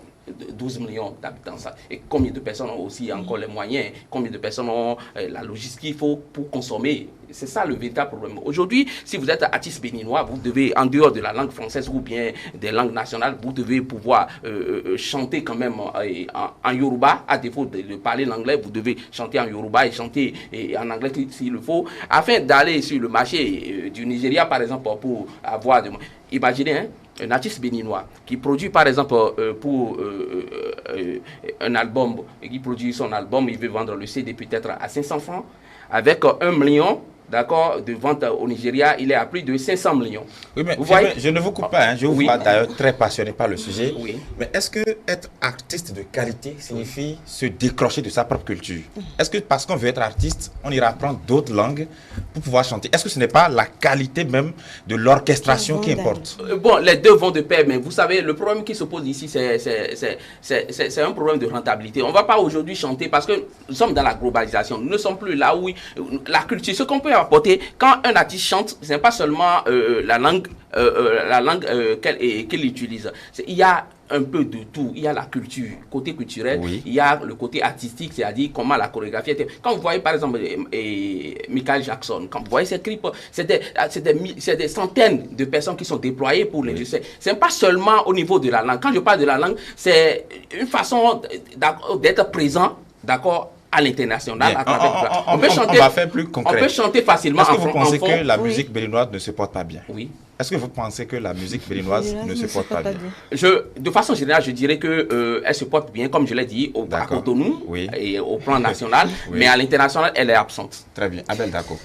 12 millions d'habitants. Et combien de personnes ont aussi encore les moyens? Combien de personnes ont la logistique qu'il faut pour consommer? C'est ça le véritable problème. Aujourd'hui, si vous êtes artiste béninois, vous devez, en dehors de la langue française ou bien des langues nationales, vous devez pouvoir chanter quand même en Yoruba. À défaut de parler l'anglais, vous devez chanter en Yoruba et chanter en anglais s'il le faut, afin d'aller sur le marché du Nigeria, par exemple, pour avoir... Imaginez, un artiste béninois qui produit par exemple pour un album, qui produit son album, il veut vendre le CD peut-être à 500 francs, avec 1 million, d'accord, de vente au Nigeria, il est à plus de 500 millions. Oui, mais je ne vous coupe pas, je vous vois d'ailleurs très passionné par le sujet. Oui. Mais est-ce que être artiste de qualité signifie se décrocher de sa propre culture? Est-ce que parce qu'on veut être artiste, on ira apprendre d'autres langues pour pouvoir chanter? Est-ce que ce n'est pas la qualité même de l'orchestration qui importe? Bon, les deux vont de pair, mais vous savez, le problème qui se pose ici, c'est un problème de rentabilité. On ne va pas aujourd'hui chanter parce que nous sommes dans la globalisation. Nous ne sommes plus là où la culture, ce qu'on peut apporter quand un artiste chante, ce n'est pas seulement la langue qu'il utilise. Il y a un peu de tout. Il y a la culture, côté culturel, il y a le côté artistique, c'est-à-dire comment la chorégraphie était. Quand vous voyez par exemple Michael Jackson, quand vous voyez ses clips, c'est des centaines de personnes qui sont déployées pour l'industrie. Ce n'est pas seulement au niveau de la langue. Quand je parle de la langue, c'est une façon d'être présent, d'accord, à l'international. On va faire plus concret. On peut chanter facilement. Est-ce que vous pensez que la musique béninoise ne se porte pas bien? Oui. Est-ce que vous pensez que la musique béninoise ne se porte pas bien? De façon générale, je dirais qu'elle se porte bien, comme je l'ai dit, à Cotonou et au plan national, mais à l'international, elle est absente. Très bien. Abel Dako.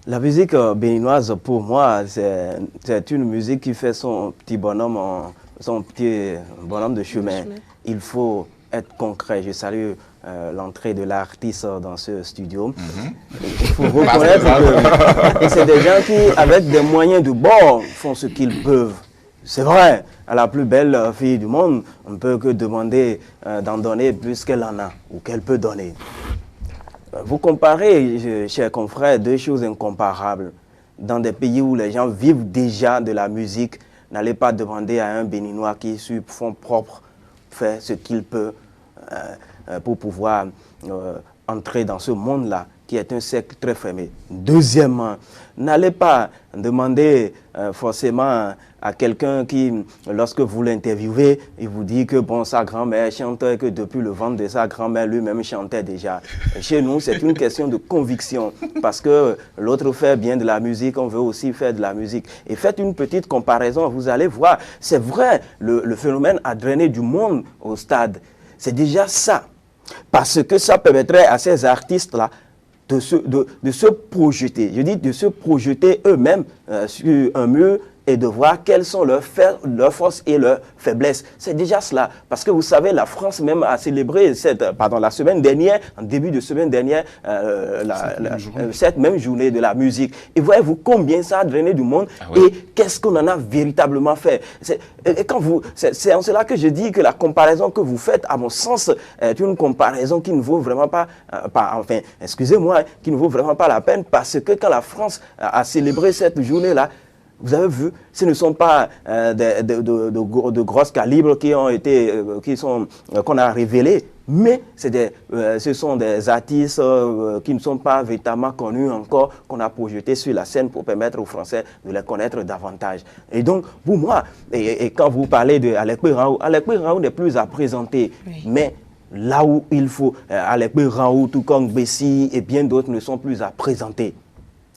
La musique béninoise, pour moi, c'est une musique qui fait son petit bonhomme, son petit bonhomme de chemin. Il faut être concret. Je salue l'entrée de l'artiste dans ce studio. Il faut reconnaître que c'est des gens qui, avec des moyens de bord, font ce qu'ils peuvent. C'est vrai, à la plus belle fille du monde, on ne peut que demander d'en donner plus qu'elle en a ou qu'elle peut donner. Vous comparez, chers confrères, deux choses incomparables. Dans des pays où les gens vivent déjà de la musique, n'allez pas demander à un Béninois qui, sur fond propre, fait ce qu'il peut pour pouvoir entrer dans ce monde-là, qui est un cercle très fermé. Deuxièmement, n'allez pas demander forcément à quelqu'un qui, lorsque vous l'interviewez, il vous dit que bon, sa grand-mère chantait et que depuis le ventre de sa grand-mère, lui-même chantait déjà. Chez nous, c'est une question de conviction, parce que l'autre fait bien de la musique, on veut aussi faire de la musique. Et faites une petite comparaison, vous allez voir, c'est vrai, le phénomène a drainé du monde au stade. C'est déjà ça, parce que ça permettrait à ces artistes-là de se projeter, je dis de se projeter eux-mêmes sur un mur et de voir quelles sont leurs forces et leurs faiblesses. C'est déjà cela. Parce que vous savez, la France même a célébré la semaine dernière, en début de semaine dernière, cette même journée de la musique. Et voyez-vous combien ça a drainé du monde et qu'est-ce qu'on en a véritablement fait. C'est en cela que je dis que la comparaison que vous faites, à mon sens, est une comparaison qui ne vaut vraiment pas excusez-moi, qui ne vaut vraiment pas la peine, parce que quand la France a célébré cette journée-là, vous avez vu, ce ne sont pas de grosses calibres qu'on a révélés, mais ce sont des artistes qui ne sont pas véritablement connus encore, qu'on a projetés sur la scène pour permettre aux Français de les connaître davantage. Et donc, pour moi, et quand vous parlez d'Alekpe Raoult n'est plus à présenter, mais là où il faut, Alekpe Raoult, tout comme Bessie et bien d'autres ne sont plus à présenter.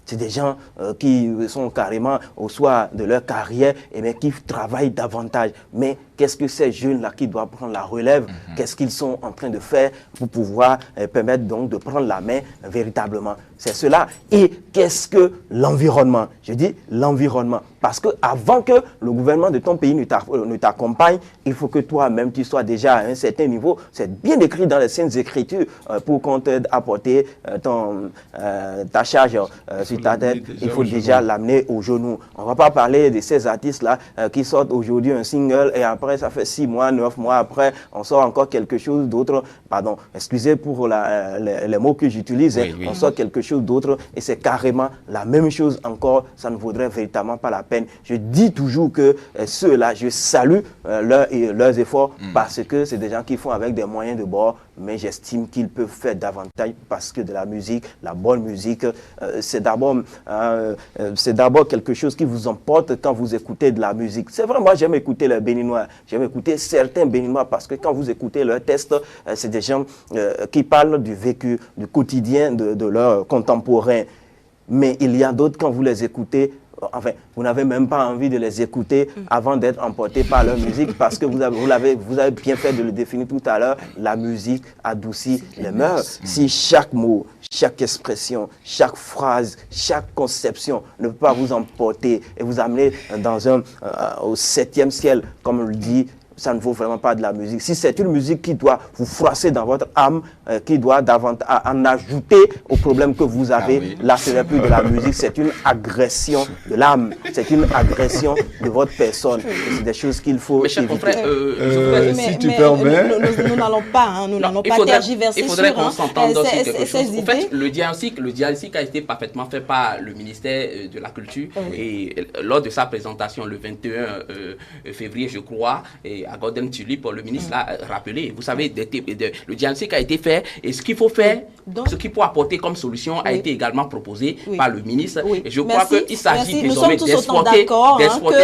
C'est des gens qui sont carrément au soir de leur carrière et qui travaillent davantage. Mais qu'est-ce que ces jeunes-là qui doivent prendre la relève, qu'est-ce qu'ils sont en train de faire pour pouvoir permettre donc de prendre la main véritablement? C'est cela. Et qu'est-ce que l'environnement? Je dis l'environnement. Parce qu'avant que le gouvernement de ton pays ne t'accompagne, il faut que toi-même tu sois déjà à un certain niveau. C'est bien écrit dans les Saintes Écritures pour qu'on t'aide à porter ta charge sur ta tête. Il faut déjà l'amener au genou. On ne va pas parler de ces artistes-là qui sortent aujourd'hui un single et après ça fait 6 mois, 9 mois après, on sort encore quelque chose d'autre. Pardon, excusez pour les mots que j'utilise. On sort quelque chose d'autre et c'est carrément la même chose encore. Ça ne vaudrait véritablement pas la peine. Je dis toujours que ceux-là, je salue leurs efforts parce que c'est des gens qui font avec des moyens de bord, mais j'estime qu'ils peuvent faire davantage parce que de la musique, la bonne musique, c'est d'abord quelque chose qui vous emporte quand vous écoutez de la musique. C'est vrai, moi j'aime écouter les Béninois, j'aime écouter certains Béninois parce que quand vous écoutez leurs textes, c'est des gens qui parlent du vécu, du quotidien de leurs contemporains. Mais il y a d'autres, quand vous les écoutez, enfin, vous n'avez même pas envie de les écouter avant d'être emporté par leur musique parce que vous avez bien fait de le définir tout à l'heure. La musique adoucit les mœurs. Si chaque mot, chaque expression, chaque phrase, chaque conception ne peut pas vous emporter et vous amener au 7e ciel, comme on le dit, ça ne vaut vraiment pas de la musique. Si c'est une musique qui doit vous froisser dans votre âme, qui doit davantage en ajouter aux problèmes que vous avez, là, ce n'est plus de la musique, c'est une agression de l'âme, c'est une agression de votre personne. C'est des choses qu'il faut éviter. Si tu permets... Nous n'allons pas, tergiverser sur ces idées. En fait, le diagnostic a été parfaitement fait par le ministère de la Culture et lors de sa présentation le 21 février, je crois, et à Golden Tulip, le ministre l'a rappelé. Vous savez, le diagnostic a été fait et ce qu'il faut faire, ce qu'il faut apporter comme solution a été également proposé par le ministre. Et je crois qu'il s'agit désormais d'exporter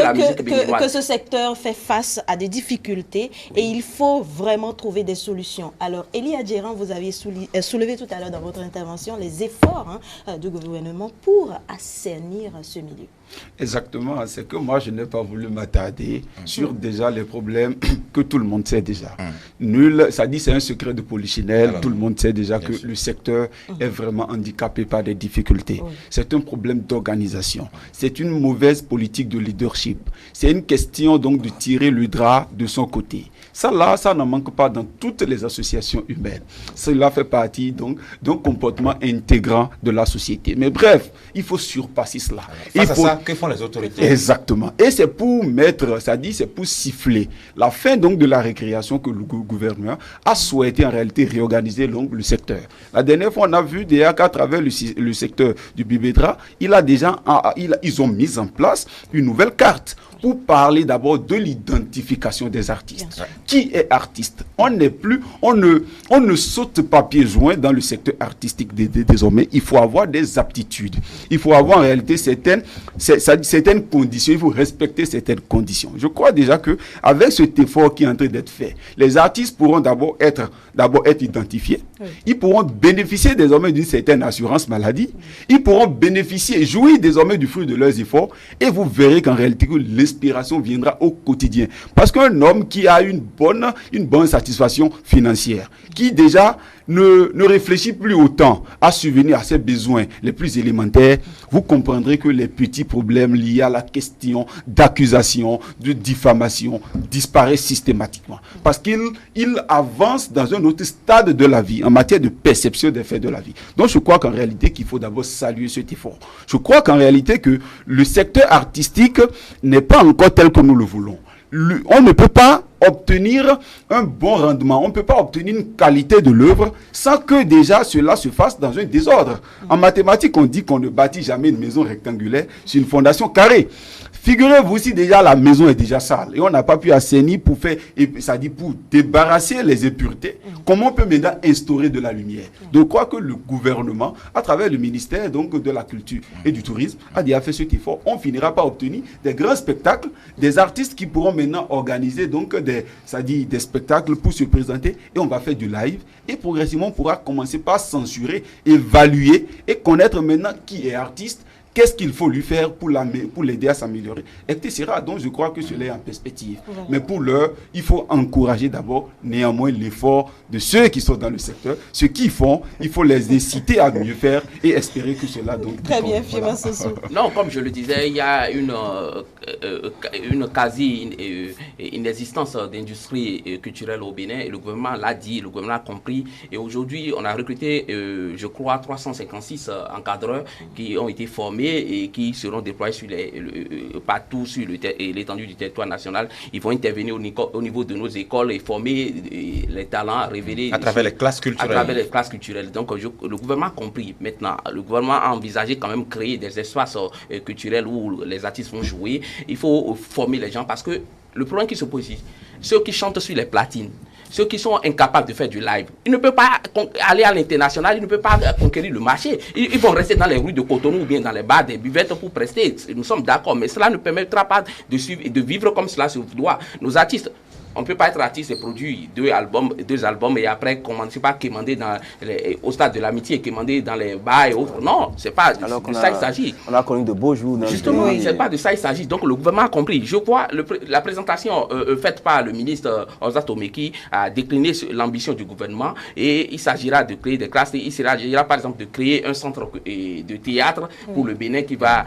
la musique béninoise. Que ce secteur fait face à des difficultés et il faut vraiment trouver des solutions. Alors, Elie Adjeran, vous aviez soulevé tout à l'heure dans votre intervention les efforts du gouvernement pour assainir ce milieu. Exactement, c'est que moi je n'ai pas voulu m'attarder sur déjà les problèmes problème que tout le monde sait déjà. Nul, ça dit c'est un secret de polichinelle, tout le monde sait déjà que le secteur est vraiment handicapé par des difficultés. C'est un problème d'organisation. C'est une mauvaise politique de leadership. C'est une question donc de tirer le drap de son côté. Ça là, ça n'en manque pas dans toutes les associations humaines. Cela fait partie donc d'un comportement intégrant de la société. Mais bref, il faut surpasser cela. Face à ça, que font les autorités? Exactement. Et c'est pour mettre, ça dit, c'est pour siffler la fin donc de la récréation que le gouvernement a souhaité en réalité réorganiser donc le secteur. La dernière fois, on a vu déjà qu'à travers le secteur du Bibédra, ils ont mis en place une nouvelle carte pour parler d'abord de l'identification des artistes. Qui est artiste? On ne saute pas pieds joints dans le secteur artistique désormais. Il faut avoir des aptitudes. Il faut avoir en réalité certaines conditions. Il faut respecter certaines conditions. Je crois déjà que avec cet effort qui est en train d'être fait, les artistes pourront d'abord être identifiés. Ils pourront bénéficier désormais d'une certaine assurance maladie. Ils pourront bénéficier et jouir désormais du fruit de leurs efforts. Et vous verrez qu'en réalité, l'inspiration viendra au quotidien. Parce qu'un homme qui a une bonne satisfaction financière, qui déjà ne réfléchit plus autant à subvenir à ses besoins les plus élémentaires, vous comprendrez que les petits problèmes liés à la question d'accusation, de diffamation disparaissent systématiquement. Parce qu'il avance dans un autre stade de la vie, en matière de perception des faits de la vie. Donc je crois qu'en réalité qu'il faut d'abord saluer cet effort. Je crois qu'en réalité que le secteur artistique n'est pas encore tel que nous le voulons. On ne peut pas obtenir un bon rendement, on ne peut pas obtenir une qualité de l'œuvre sans que déjà cela se fasse dans un désordre. En mathématiques, on dit qu'on ne bâtit jamais une maison rectangulaire sur une fondation carrée. Figurez-vous si déjà la maison est déjà sale et on n'a pas pu assainir pour débarrasser les impuretés, comment on peut maintenant instaurer de la lumière? Donc je crois que le gouvernement, à travers le ministère donc, de la Culture et du Tourisme, a déjà fait cet effort. On finira par obtenir des grands spectacles, des artistes qui pourront maintenant organiser donc des spectacles pour se présenter et on va faire du live et progressivement on pourra commencer par censurer, évaluer et connaître maintenant qui est artiste. Qu'est-ce qu'il faut lui faire pour l'aider à s'améliorer, etc. Donc je crois que cela est en perspective. Voilà. Mais pour l'heure, il faut encourager d'abord néanmoins l'effort de ceux qui sont dans le secteur. Ceux qui font, il faut les inciter à mieux faire et espérer que cela donc... Très bien, Fiema Soso. Non, comme je le disais, il y a une inexistence d'industrie culturelle au Bénin et le gouvernement l'a dit, le gouvernement a compris. Et aujourd'hui, on a recruté, je crois, 356 encadreurs qui ont été formés et qui seront déployés partout sur l'étendue du territoire national. Ils vont intervenir au niveau de nos écoles et former les talents, révéler... À travers les classes culturelles. À travers les classes culturelles. Donc le gouvernement a compris maintenant. Le gouvernement a envisagé quand même créer des espaces culturels où les artistes vont jouer. Il faut former les gens parce que le problème qui se pose ici, ceux qui chantent sur les platines, ceux qui sont incapables de faire du live, ils ne peuvent pas aller à l'international, ils ne peuvent pas conquérir le marché. Ils vont rester dans les rues de Cotonou ou bien dans les bars des buvettes pour prester. Nous sommes d'accord, mais cela ne permettra pas de suivre et de vivre comme cela se doit. Nos artistes, on ne peut pas être artiste et produire deux albums et après commencer par quémander au stade de l'amitié, quémander dans les bars et autres. Non, c'est pas de ça il s'agit. On a connu de beaux jours. Justement, c'est pas de ça il s'agit. Donc le gouvernement a compris. Je crois la présentation faite par le ministre Ozat Omeki a décliné l'ambition du gouvernement et il s'agira de créer des classes. Il s'agira par exemple de créer un centre de théâtre pour le Bénin qui va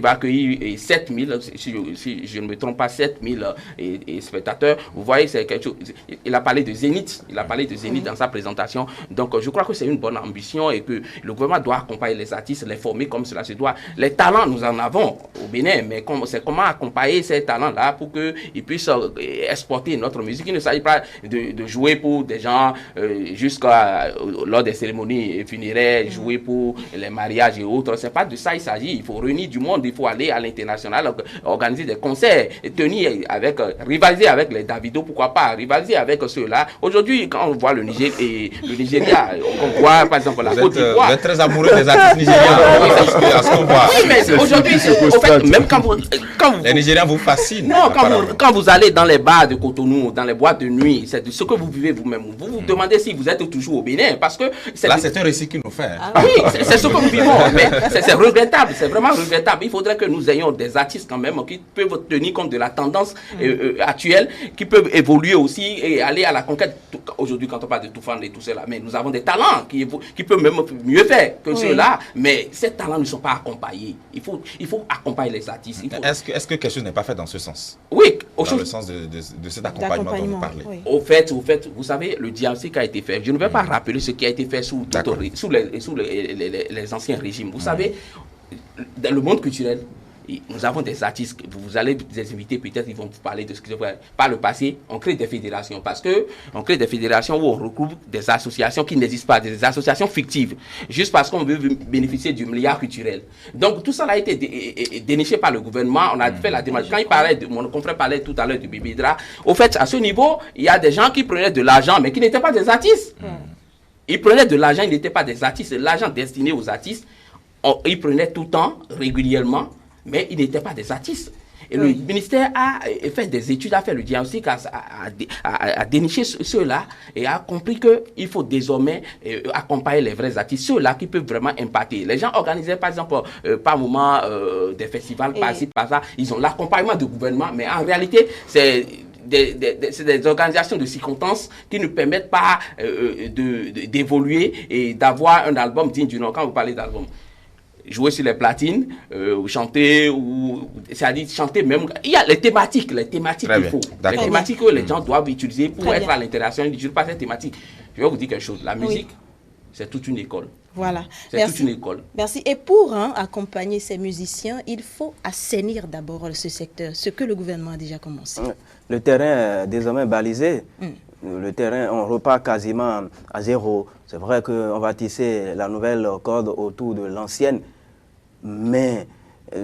accueillir 7000, si je ne me trompe pas, 7000 et spectateurs. Vous voyez, c'est quelque chose. Il a parlé de Zénith. Il a parlé de Zénith dans sa présentation. Donc, je crois que c'est une bonne ambition et que le gouvernement doit accompagner les artistes, les former comme cela se doit. Les talents, nous en avons au Bénin, mais c'est comment accompagner ces talents-là pour qu'ils puissent exporter notre musique. Il ne s'agit pas de jouer pour des gens lors des cérémonies funéraires, jouer pour les mariages et autres. C'est pas de ça il s'agit. Il faut réunir du monde, il faut aller à l'international, organiser des concerts, rivaliser avec les Davido, pourquoi pas rivaliser avec ceux-là. Aujourd'hui, quand on voit le Nigeria, on voit par exemple la Côte d'Ivoire. Vous êtes très amoureux des artistes nigériens. À ce qu'on voit. Oui, mais aujourd'hui, au fait, même quand vous les Nigériens vous fascinent. Non, quand vous allez dans les bars de Cotonou, dans les boîtes de nuit, c'est de ce que vous vivez vous-même. Vous vous demandez si vous êtes toujours au Bénin, parce que là, c'est un récit qu'il nous fait. Oui, c'est ce que nous vivons, mais c'est regrettable, c'est vraiment regrettable. Il faudrait que nous ayons des artistes quand même qui peuvent tenir compte de la tendance actuels qui peuvent évoluer aussi et aller à la conquête. Aujourd'hui, quand on parle de Toufan et tout cela, mais nous avons des talents qui peuvent même mieux faire que ceux-là, mais ces talents ne sont pas accompagnés. Il faut accompagner les artistes. Est-ce que quelque chose n'est pas fait dans ce sens? Oui. Dans le sens de cet accompagnement dont vous parlez. Oui. Au fait, vous savez, le diagnostic a été fait. Je ne vais pas rappeler ce qui a été fait sous les anciens régimes. Vous savez, dans le monde culturel, nous avons des artistes, vous allez les inviter, peut-être ils vont vous parler de ce qu'ils ont fait. Par le passé, on crée des fédérations, parce qu'on crée des fédérations où on regroupe des associations qui n'existent pas, des associations fictives, juste parce qu'on veut bénéficier du milliard culturel. Donc tout ça a été déniché par le gouvernement, on a fait la démarche. Quand mon confrère parlait tout à l'heure du Bibidra, au fait, à ce niveau, il y a des gens qui prenaient de l'argent, mais qui n'étaient pas des artistes. Ils prenaient de l'argent, ils n'étaient pas des artistes. L'argent destiné aux artistes, ils prenaient tout le temps, régulièrement, mais ils n'étaient pas des artistes. Et le ministère a fait des études, a fait le diagnostic, a déniché ceux-là et a compris qu'il faut désormais accompagner les vrais artistes, ceux-là qui peuvent vraiment impacter. Les gens organisaient par exemple par moment des festivals, par-ci, par-là, ils ont l'accompagnement du gouvernement, mais en réalité, c'est des organisations de circonstances qui ne permettent pas d'évoluer et d'avoir un album digne du nom. Quand vous parlez d'album, jouer sur les platines, chanter, c'est-à-dire chanter même. Il y a les thématiques qu'il faut. Les thématiques que les gens doivent utiliser pour être à l'interaction. Je ne dis pas ces thématiques. Je vais vous dire quelque chose. La musique, c'est toute une école. Voilà. C'est toute une école. Merci. Et pour accompagner ces musiciens, il faut assainir d'abord ce secteur, ce que le gouvernement a déjà commencé. Le terrain est désormais balisé. Le terrain, on repart quasiment à zéro. C'est vrai qu'on va tisser la nouvelle corde autour de l'ancienne, mais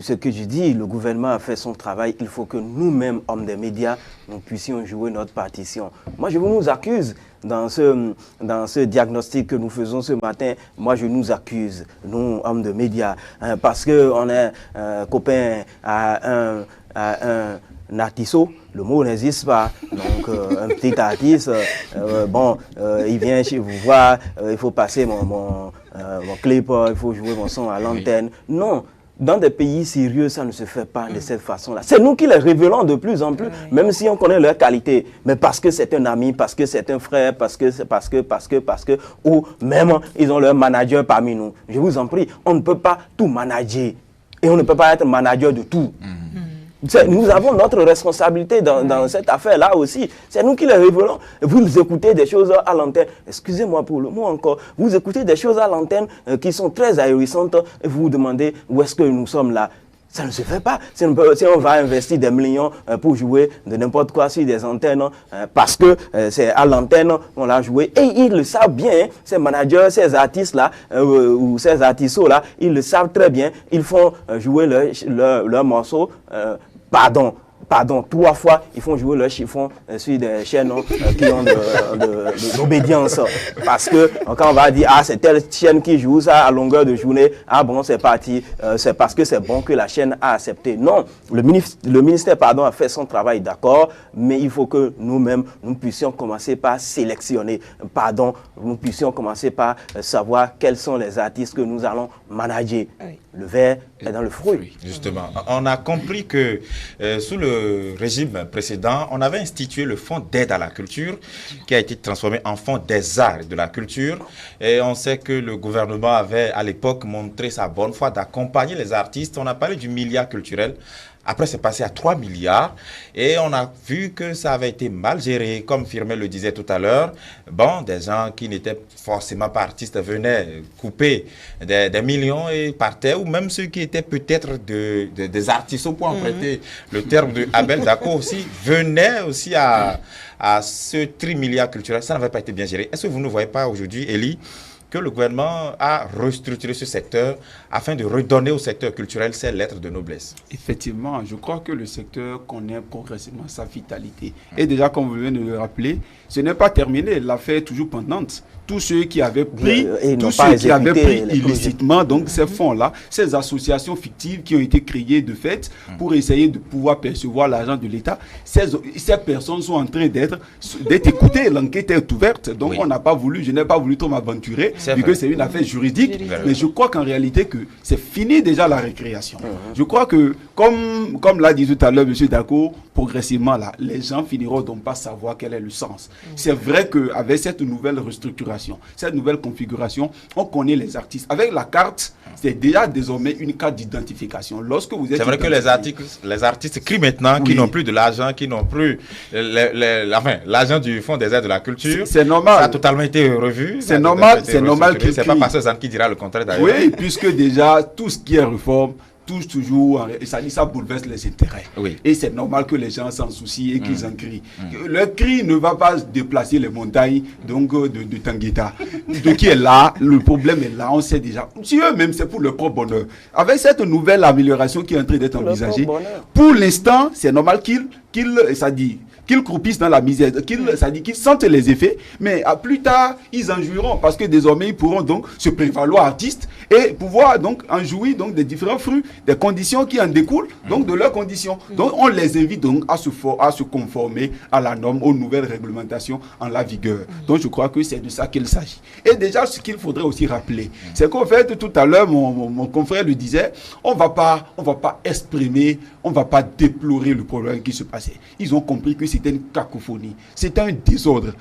ce que je dis, le gouvernement a fait son travail. Il faut que nous-mêmes, hommes des médias, nous puissions jouer notre partition. Moi, je nous accuse dans ce diagnostic que nous faisons ce matin. Moi, je nous accuse, nous, hommes de médias, parce qu'on est copains à un artisto, le mot n'existe pas. Donc, un petit artiste, il vient chez vous voir, il faut passer mon clip, il faut jouer mon son à l'antenne. Non. Dans des pays sérieux, ça ne se fait pas de cette façon-là. C'est nous qui les révélons de plus en plus, même si on connaît leur qualité. Mais parce que c'est un ami, parce que c'est un frère, parce que, ou même ils ont leur manager parmi nous. Je vous en prie, on ne peut pas tout manager. Et on ne peut pas être manager de tout. Nous avons notre responsabilité dans cette affaire-là aussi. C'est nous qui les révélons. Vous écoutez des choses à l'antenne. Excusez-moi pour le mot encore. Vous écoutez des choses à l'antenne qui sont très ahurissantes et vous vous demandez où est-ce que nous sommes là. Ça ne se fait pas. Si on va investir des millions pour jouer de n'importe quoi sur des antennes, parce que c'est à l'antenne qu'on l'a joué. Et ils le savent bien, ces managers, ces artistes-là, ou ces artistes-là, ils le savent très bien. Ils font jouer leur morceau, pardon, 3 fois, ils font jouer leur chiffon sur des chaînes qui ont de l'obédience. Parce que quand on va dire, c'est telle chaîne qui joue ça à longueur de journée, c'est parti, c'est parce que c'est bon que la chaîne a accepté. Non, le ministère a fait son travail, d'accord, mais il faut que nous-mêmes, nous puissions commencer par sélectionner, nous puissions commencer par savoir quels sont les artistes que nous allons manager. Le verre est dans le fruit. Justement, on a compris que sous le régime précédent, on avait institué le fonds d'aide à la culture qui a été transformé en fonds des arts et de la culture. Et on sait que le gouvernement avait à l'époque montré sa bonne foi d'accompagner les artistes. On a parlé du milliard culturel. Après, c'est passé à 3 milliards et on a vu que ça avait été mal géré. Comme Firmin le disait tout à l'heure, des gens qui n'étaient forcément pas artistes venaient couper des millions et partaient, ou même ceux qui étaient peut-être des artistes, pour emprunter le terme de Abel Dako aussi, venaient aussi à ce trimilliard culturel. Ça n'avait pas été bien géré. Est-ce que vous ne voyez pas aujourd'hui, Elie, que le gouvernement a restructuré ce secteur afin de redonner au secteur culturel ses lettres de noblesse? Effectivement, je crois que le secteur connaît progressivement sa vitalité. Et déjà, comme vous venez de le rappeler, ce n'est pas terminé, l'affaire est toujours pendante. Tous ceux qui avaient pris, illicitement donc ces fonds-là, ces associations fictives qui ont été créées de fait pour essayer de pouvoir percevoir l'argent de l'État, ces personnes sont en train d'être écoutées, l'enquête est ouverte, donc je n'ai pas voulu trop m'aventurer vu que c'est une affaire juridique. Mais je crois qu'en réalité, que c'est fini déjà la récréation. Je crois que, comme l'a dit tout à l'heure M. Dako, progressivement, là, les gens finiront donc pas savoir quel est le sens. C'est vrai qu'avec cette nouvelle restructuration, cette nouvelle configuration, on connaît les artistes. Avec la carte, c'est déjà désormais une carte d'identification. Lorsque vous êtes... C'est vrai que les artistes crient maintenant qui n'ont plus de l'argent, qui n'ont plus l'argent du Fonds des aides de la culture. C'est normal. Ça a totalement été revu. C'est normal qu'ils C'est pas Pasteur qui dira le contraire d'ailleurs. Oui, puisque déjà, tout ce qui est réforme, touche toujours, ça bouleverse les intérêts. Oui. Et c'est normal que les gens s'en soucient et qu'ils en crient. Le cri ne va pas déplacer les montagnes donc, de Tanguita. De qui est là, le problème est là, on sait déjà. Si eux-mêmes, c'est pour leur propre bonheur. Avec cette nouvelle amélioration qui est en train d'être envisagée, pour l'instant, c'est normal qu'ils croupissent dans la misère, qu'ils sentent les effets, mais plus tard, ils en jouiront parce que désormais, ils pourront donc se prévaloir artistes et pouvoir donc en jouir donc des différents fruits, des conditions qui en découlent, donc de leurs conditions. Donc, on les invite donc à se conformer à la norme, aux nouvelles réglementations en la vigueur. Donc, je crois que c'est de ça qu'il s'agit. Et déjà, ce qu'il faudrait aussi rappeler, c'est qu'en fait, tout à l'heure, mon confrère le disait, on va pas exprimer, on va pas déplorer le problème qui se passait. Ils ont compris que c'était une cacophonie, c'était un désordre.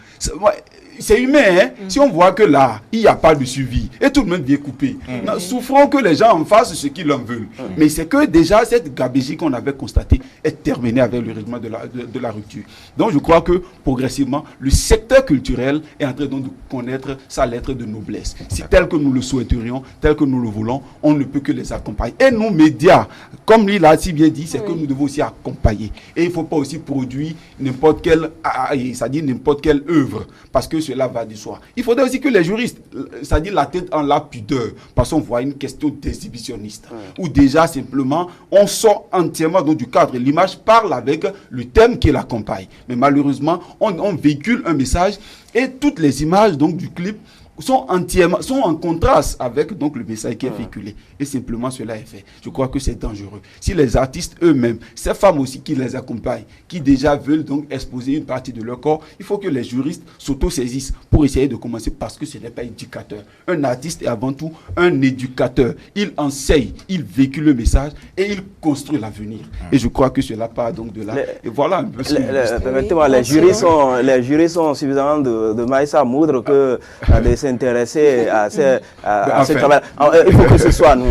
C'est humain, hein? Si on voit que là, il n'y a pas de suivi et tout le monde vient couper. Souffrons que les gens en fassent ce qu'ils en veulent. Mais c'est que déjà, cette gabegie qu'on avait constatée est terminée avec le règlement de la rupture. Donc, je crois que progressivement, le secteur culturel est en train de connaître sa lettre de noblesse. Si tel que nous le souhaiterions, tel que nous le voulons, on ne peut que les accompagner. Et nos médias, comme lui l'a si bien dit, c'est que nous devons aussi accompagner. Et il ne faut pas aussi produire n'importe quelle œuvre, parce que cela va de soi. Il faudrait aussi que les juristes, c'est-à-dire la tête en la pudeur, parce qu'on voit une question d'exhibitionniste, où déjà simplement on sort entièrement donc, du cadre. L'image parle avec le thème qui l'accompagne. Mais malheureusement, on véhicule un message et toutes les images donc, du clip sont en contraste avec donc, le message qui est véhiculé. Et simplement cela est fait. Je crois que c'est dangereux. Si les artistes eux-mêmes, ces femmes aussi qui les accompagnent, qui déjà veulent donc exposer une partie de leur corps, il faut que les juristes s'auto-saisissent pour essayer de commencer parce que ce n'est pas éducateur. Un artiste est avant tout un éducateur. Il enseigne, il véhicule le message et il construit l'avenir. Et je crois que cela part donc de là. Et voilà un peu ce permettez-moi, les jurys sont suffisamment de maïs à moudre que de s'intéresser à ce travail. Il faut que ce soit nous.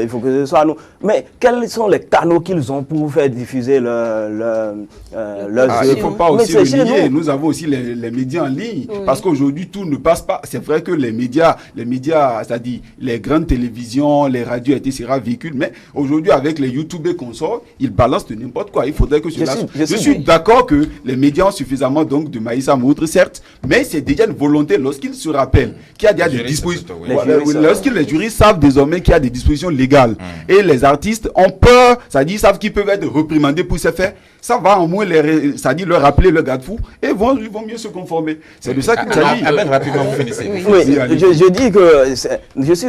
Il faut que ce soit nous. Mais quels sont les canaux qu'ils ont pour faire diffuser leurs œuvres? Il ne faut pas aussi le nier. Nous avons aussi les médias en ligne. Parce qu'aujourd'hui, tout ne passe pas. C'est vrai que les médias, c'est-à-dire les grandes télévisions, les radios, etc., véhiculent. Mais aujourd'hui, avec les youtubeurs qu'on sort, ils balancent de n'importe quoi. Il faudrait que cela... Je suis d'accord que les médias ont suffisamment donc, de maïs à moudre, certes, mais c'est déjà une volonté lorsqu'ils se rappellent qu'il y a des dispositions. Lorsque les juristes savent désormais qu'il y a des dispositions légales et les artistes ont peur, c'est-à-dire savent qu'ils peuvent être réprimandés pour ces faits, ça va au moins c'est-à-dire leur rappeler le garde-fou et ils vont mieux se conformer. C'est de ça qu'il s'agit. Rapidement, vous finissez. Oui, je dis que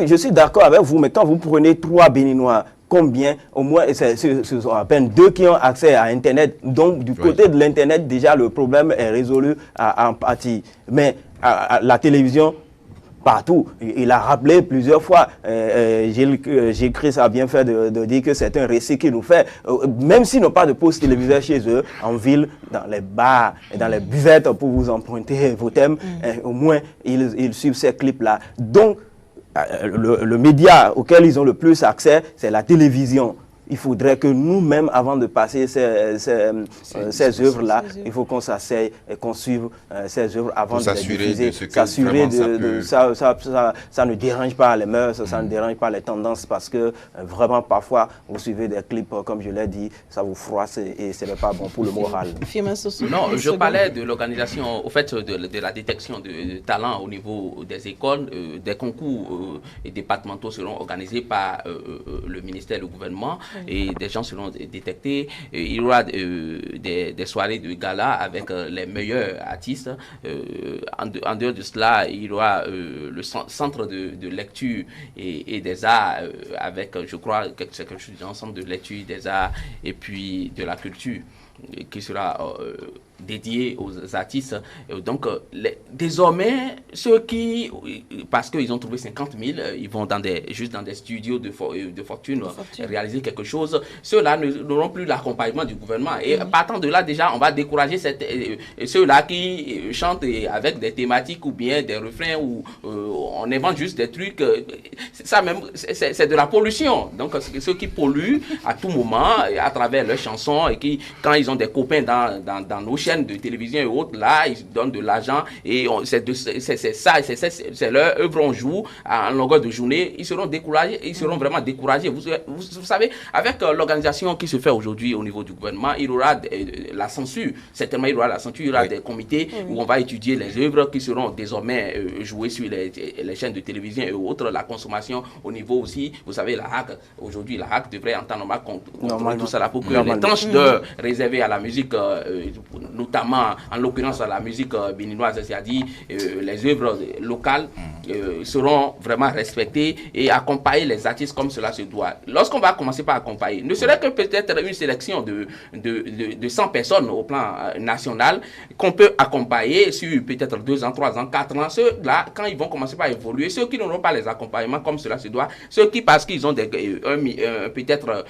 je suis d'accord avec vous, mais quand vous prenez 3 Béninois, combien, au moins, ce sont à peine 2 qui ont accès à Internet. Donc, du côté de l'Internet, déjà, le problème est résolu en partie. Mais la télévision, partout. Il a rappelé plusieurs fois, j'ai cru ça a bien fait de dire que c'est un récit qu'il nous fait. Même s'ils n'ont pas de poste téléviseur chez eux, en ville, dans les bars, et dans les buvettes pour vous emprunter vos thèmes, au moins, ils suivent ces clips-là. Donc, le média auquel ils ont le plus accès, c'est la télévision. Il faudrait que nous-mêmes, avant de passer ces œuvres-là, il faut qu'on s'asseye et qu'on suive ces œuvres avant de les diffuser. S'assurer que ça ne dérange pas les mœurs, ça ne dérange pas les tendances, parce que vraiment, parfois, vous suivez des clips, comme je l'ai dit, ça vous froisse et ce n'est pas bon pour le moral. Non, je parlais de l'organisation, au fait, de la détection de talents au niveau des écoles. Des concours départementaux seront organisés par le ministère et le gouvernement. Et des gens seront détectés. Il y aura des soirées de gala avec les meilleurs artistes. En dehors de cela, il y aura le centre de lecture et des arts avec, je crois, c'est quelque chose d'un centre de lecture, des arts et puis de la culture qui sera dédié aux artistes. Donc, désormais, ceux qui, parce qu'ils ont trouvé 50 000, ils vont juste dans des studios de fortune réaliser quelque chose, ceux-là n'auront plus l'accompagnement du gouvernement. Et partant de là, déjà, on va décourager ceux-là qui chantent avec des thématiques ou bien des refrains où on invente juste des trucs. Ça même, c'est de la pollution. Donc, ceux qui polluent à tout moment à travers leurs chansons et qui, quand ils ont des copains dans nos chaînes de télévision et autres, là, ils donnent de l'argent et c'est leur œuvre, on joue en longueur de journée. Ils seront découragés, ils seront vraiment découragés. Vous savez, avec l'organisation qui se fait aujourd'hui au niveau du gouvernement, il y aura la censure. Certainement, il y aura la censure, il y aura des comités où on va étudier les œuvres qui seront désormais jouées sur les chaînes de télévision et autres. La consommation au niveau aussi, vous savez, la HAC, aujourd'hui, la HAC devrait en temps normal contrôler tout ça pour que les tranches d'heures réservées à la musique, notamment, en l'occurrence, à la musique béninoise, c'est-à-dire les œuvres locales, seront vraiment respectées et accompagner les artistes comme cela se doit. Lorsqu'on va commencer par accompagner, ne serait que peut-être une sélection de 100 personnes au plan national qu'on peut accompagner sur peut-être 2 ans, 3 ans, 4 ans. Ceux-là, quand ils vont commencer par évoluer, ceux qui n'auront pas les accompagnements comme cela se doit, ceux qui, parce qu'ils ont peut-être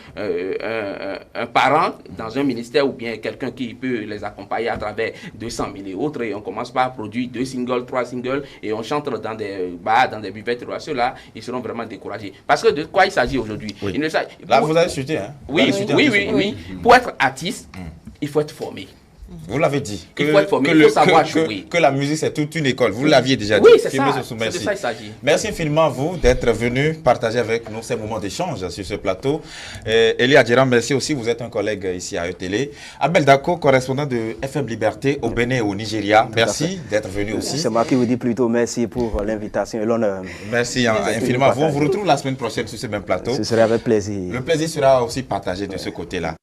un parent dans un ministère ou bien quelqu'un qui peut les accompagner à travers 200 000 et autres, et on commence par produire 2 singles, 3 singles, et on chante dans des bars, dans des buvettes, ceux-là, ils seront vraiment découragés. Parce que de quoi il s'agit aujourd'hui? Là, vous avez chuté, hein? Oui. Pour être artiste, il faut être formé. Vous l'avez dit. Il faut être formé, il faut savoir jouer. Que la musique, c'est toute une école. Vous l'aviez déjà dit. Oui, c'est ça. C'est de ça il s'agit. Merci infiniment à vous d'être venu partager avec nous ces moments d'échange sur ce plateau. Elie Adjiram, merci aussi. Vous êtes un collègue ici à ETélé. Abel Dako, correspondant de FM Liberté au Bénin et au Nigeria. Merci d'être venu aussi. C'est moi qui vous dis plutôt merci pour l'invitation et l'honneur. Merci infiniment à vous. On vous retrouve la semaine prochaine sur ce même plateau. Ce serait avec plaisir. Le plaisir sera aussi partagé de ce côté-là.